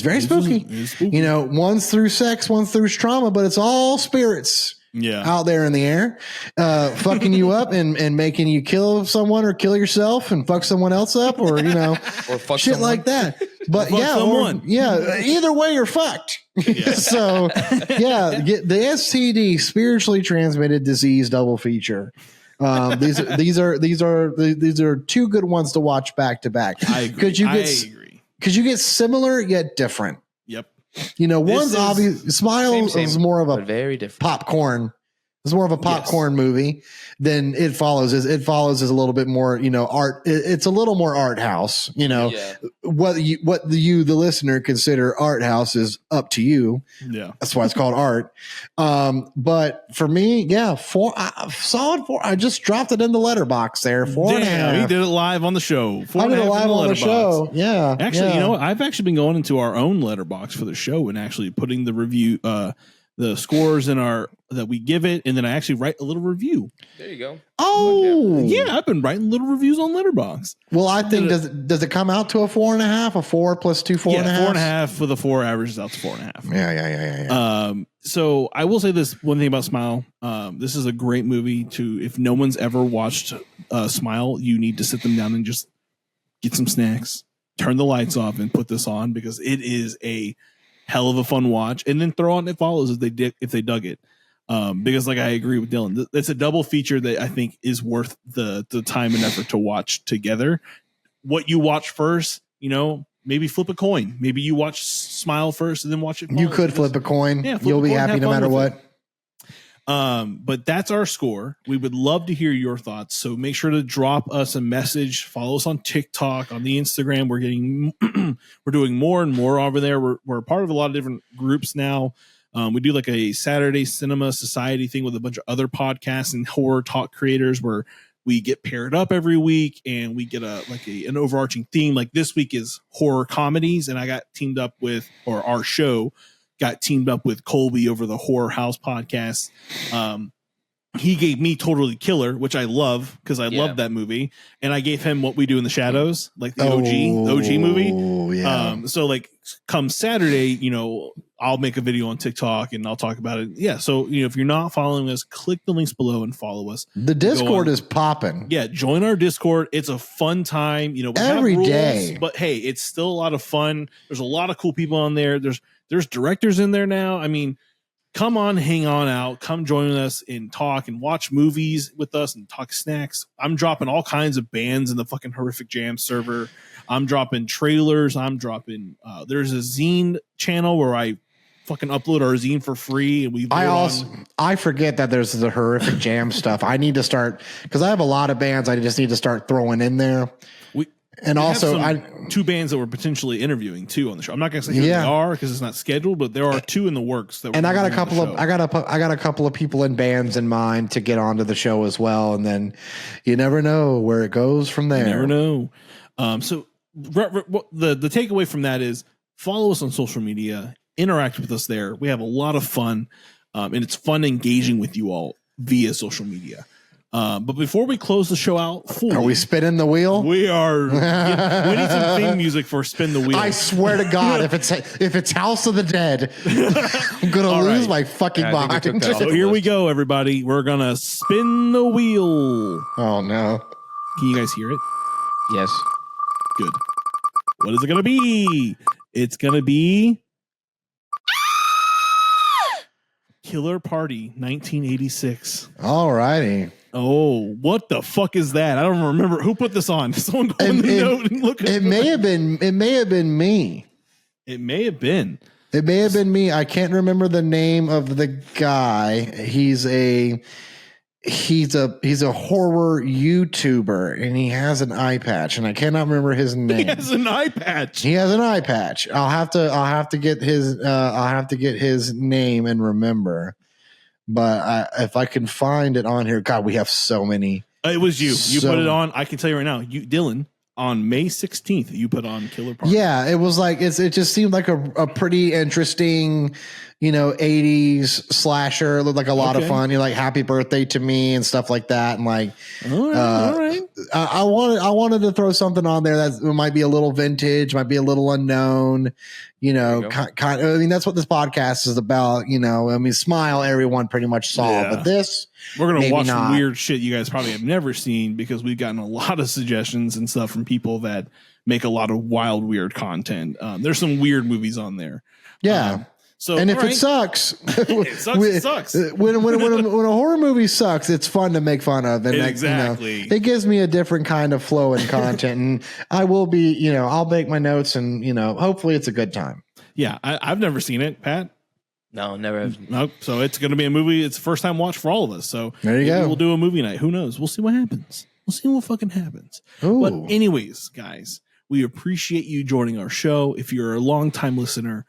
very spooky. It's spooky. One's through sex, one's through trauma, but it's all spirits. Out there in the air, fucking you up and making you kill someone or kill yourself and fuck someone else up, or or fuck shit someone. like that. But either way you're fucked. Yeah. So get the STD, spiritually transmitted disease double feature. These are 2 good ones to watch back to back. I agree. Because you get similar yet different. Yep. One's obvious. Smile is more of a very different popcorn. It's more of a popcorn movie than It Follows. It Follows is a little bit more, art. It's a little more art house. What the listener consider art house is up to you. Yeah, that's why it's called art. But for me, solid 4. I just dropped it in the letterbox there. 4.5. He did it live on the show. I did it live on the show. Yeah, actually, you know what? I've actually been going into our own letterbox for the show and actually putting the review, the scores in that we give it, and then I actually write a little review. There you go. Oh, yeah, I've been writing little reviews on Letterboxd. Well, I think does it come out to a 4.5? A 4 plus 2, 4.5? 4.5 with a 4 averages out to 4.5. Yeah. So I will say this one thing about Smile. This is a great movie if no one's ever watched Smile, you need to sit them down and just get some snacks, turn the lights off, and put this on because it is a hell of a fun watch, and then throw on It Follows if they dug it. Because I agree with Dylan, it's a double feature that I think is worth the time and effort to watch together. What you watch first, maybe flip a coin. Maybe you watch Smile first and then watch It Follows. You could flip a coin. Yeah, you'll be happy no matter what. But that's our score. We would love to hear your thoughts. So make sure to drop us a message. Follow us on TikTok, on the Instagram. We're doing more and more over there. We're part of a lot of different groups now. We do like a Saturday Cinema Society thing with a bunch of other podcasts and horror talk creators where we get paired up every week and we get an overarching theme. Like this week is horror comedies, and I got teamed up with, or our show got teamed up with Colby over the Horror House podcast. He gave me Totally Killer, which I love because I love that movie, and I gave him What We Do in the Shadows, like the OG movie. Yeah. So come Saturday, I'll make a video on TikTok and I'll talk about it. Yeah. So if you're not following us, click the links below and follow us. The Discord is popping. Yeah, join our Discord. It's a fun time. We every have rules, day, but hey, it's still a lot of fun. There's a lot of cool people on there. There's directors in there now. I mean, come on, hang on out. Come join us and talk and watch movies with us and talk snacks. I'm dropping all kinds of bands in the fucking Horrific Jam server. I'm dropping trailers. I'm dropping. There's a zine channel where I fucking upload our zine for free, and I forget that there's the Horrific Jam stuff. I need to start because I have a lot of bands. I just need to start throwing in there. And also, two bands that we're potentially interviewing too on the show. I'm not going to say who they are because it's not scheduled, but there are two in the works. I got a couple of I got a couple of people in bands in mind to get onto the show as well. And then you never know where it goes from there. You never know. So the takeaway from that is follow us on social media, interact with us there. We have a lot of fun, and it's fun engaging with you all via social media. But before we close the show out fully, are we spinning the wheel? We are. We need some theme music for Spin the Wheel. I swear to God, if it's House of the Dead, I'm gonna lose my fucking mind. So here we go, everybody. We're gonna spin the wheel. Oh no! Can you guys hear it? Yes. Good. What is it gonna be? It's gonna be Killer Party 1986. All righty. Oh, what the fuck is that? I don't remember who put this on. Someone go in the note and look. It may have been me. It may have been. It may have been me. I can't remember the name of the guy. He's a horror YouTuber, and he has an eye patch, and I cannot remember his name. He has an eye patch. He has an eye patch. I'll have to get his name and remember. But if I can find it on here, God, we have so many. It was you. You put it on. I can tell you right now, Dylan, on May 16th, you put on Killer Party. Yeah, it was like it just seemed like a pretty interesting, 80s slasher. It looked like a lot of fun. Like Happy Birthday to Me and stuff like that. And like, all right. I wanted to throw something on there that might be a little vintage, might be a little unknown. I mean, that's what this podcast is about. I mean, Smile, everyone pretty much saw, but this we're gonna watch some weird shit you guys probably have never seen because we've gotten a lot of suggestions and stuff from people that make a lot of wild, weird content. There's some weird movies on there. Yeah. It sucks, it sucks. When a horror movie sucks, it's fun to make fun of. And exactly. It gives me a different kind of flow and content. And I will be, I'll make my notes and, hopefully it's a good time. Yeah, I've never seen it, Pat. No, never have. Nope. So it's going to be a movie. It's the first time watch for all of us. So there you go. We'll do a movie night. Who knows? We'll see what happens. We'll see what fucking happens. Ooh. But anyways, guys, we appreciate you joining our show. If you're a longtime listener,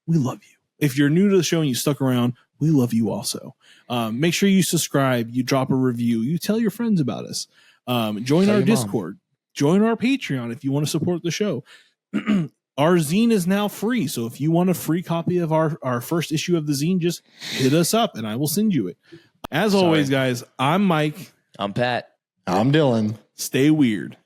we love you. If you're new to the show and you stuck around, we love you also. Make sure you subscribe, you drop a review, you tell your friends about us. Join our Discord, join our Patreon if you want to support the show. Our zine is now free. So if you want a free copy of our first issue of the zine, just hit us up and I will send you it. As always, guys, I'm Mike. I'm Pat. I'm Dylan. Stay weird.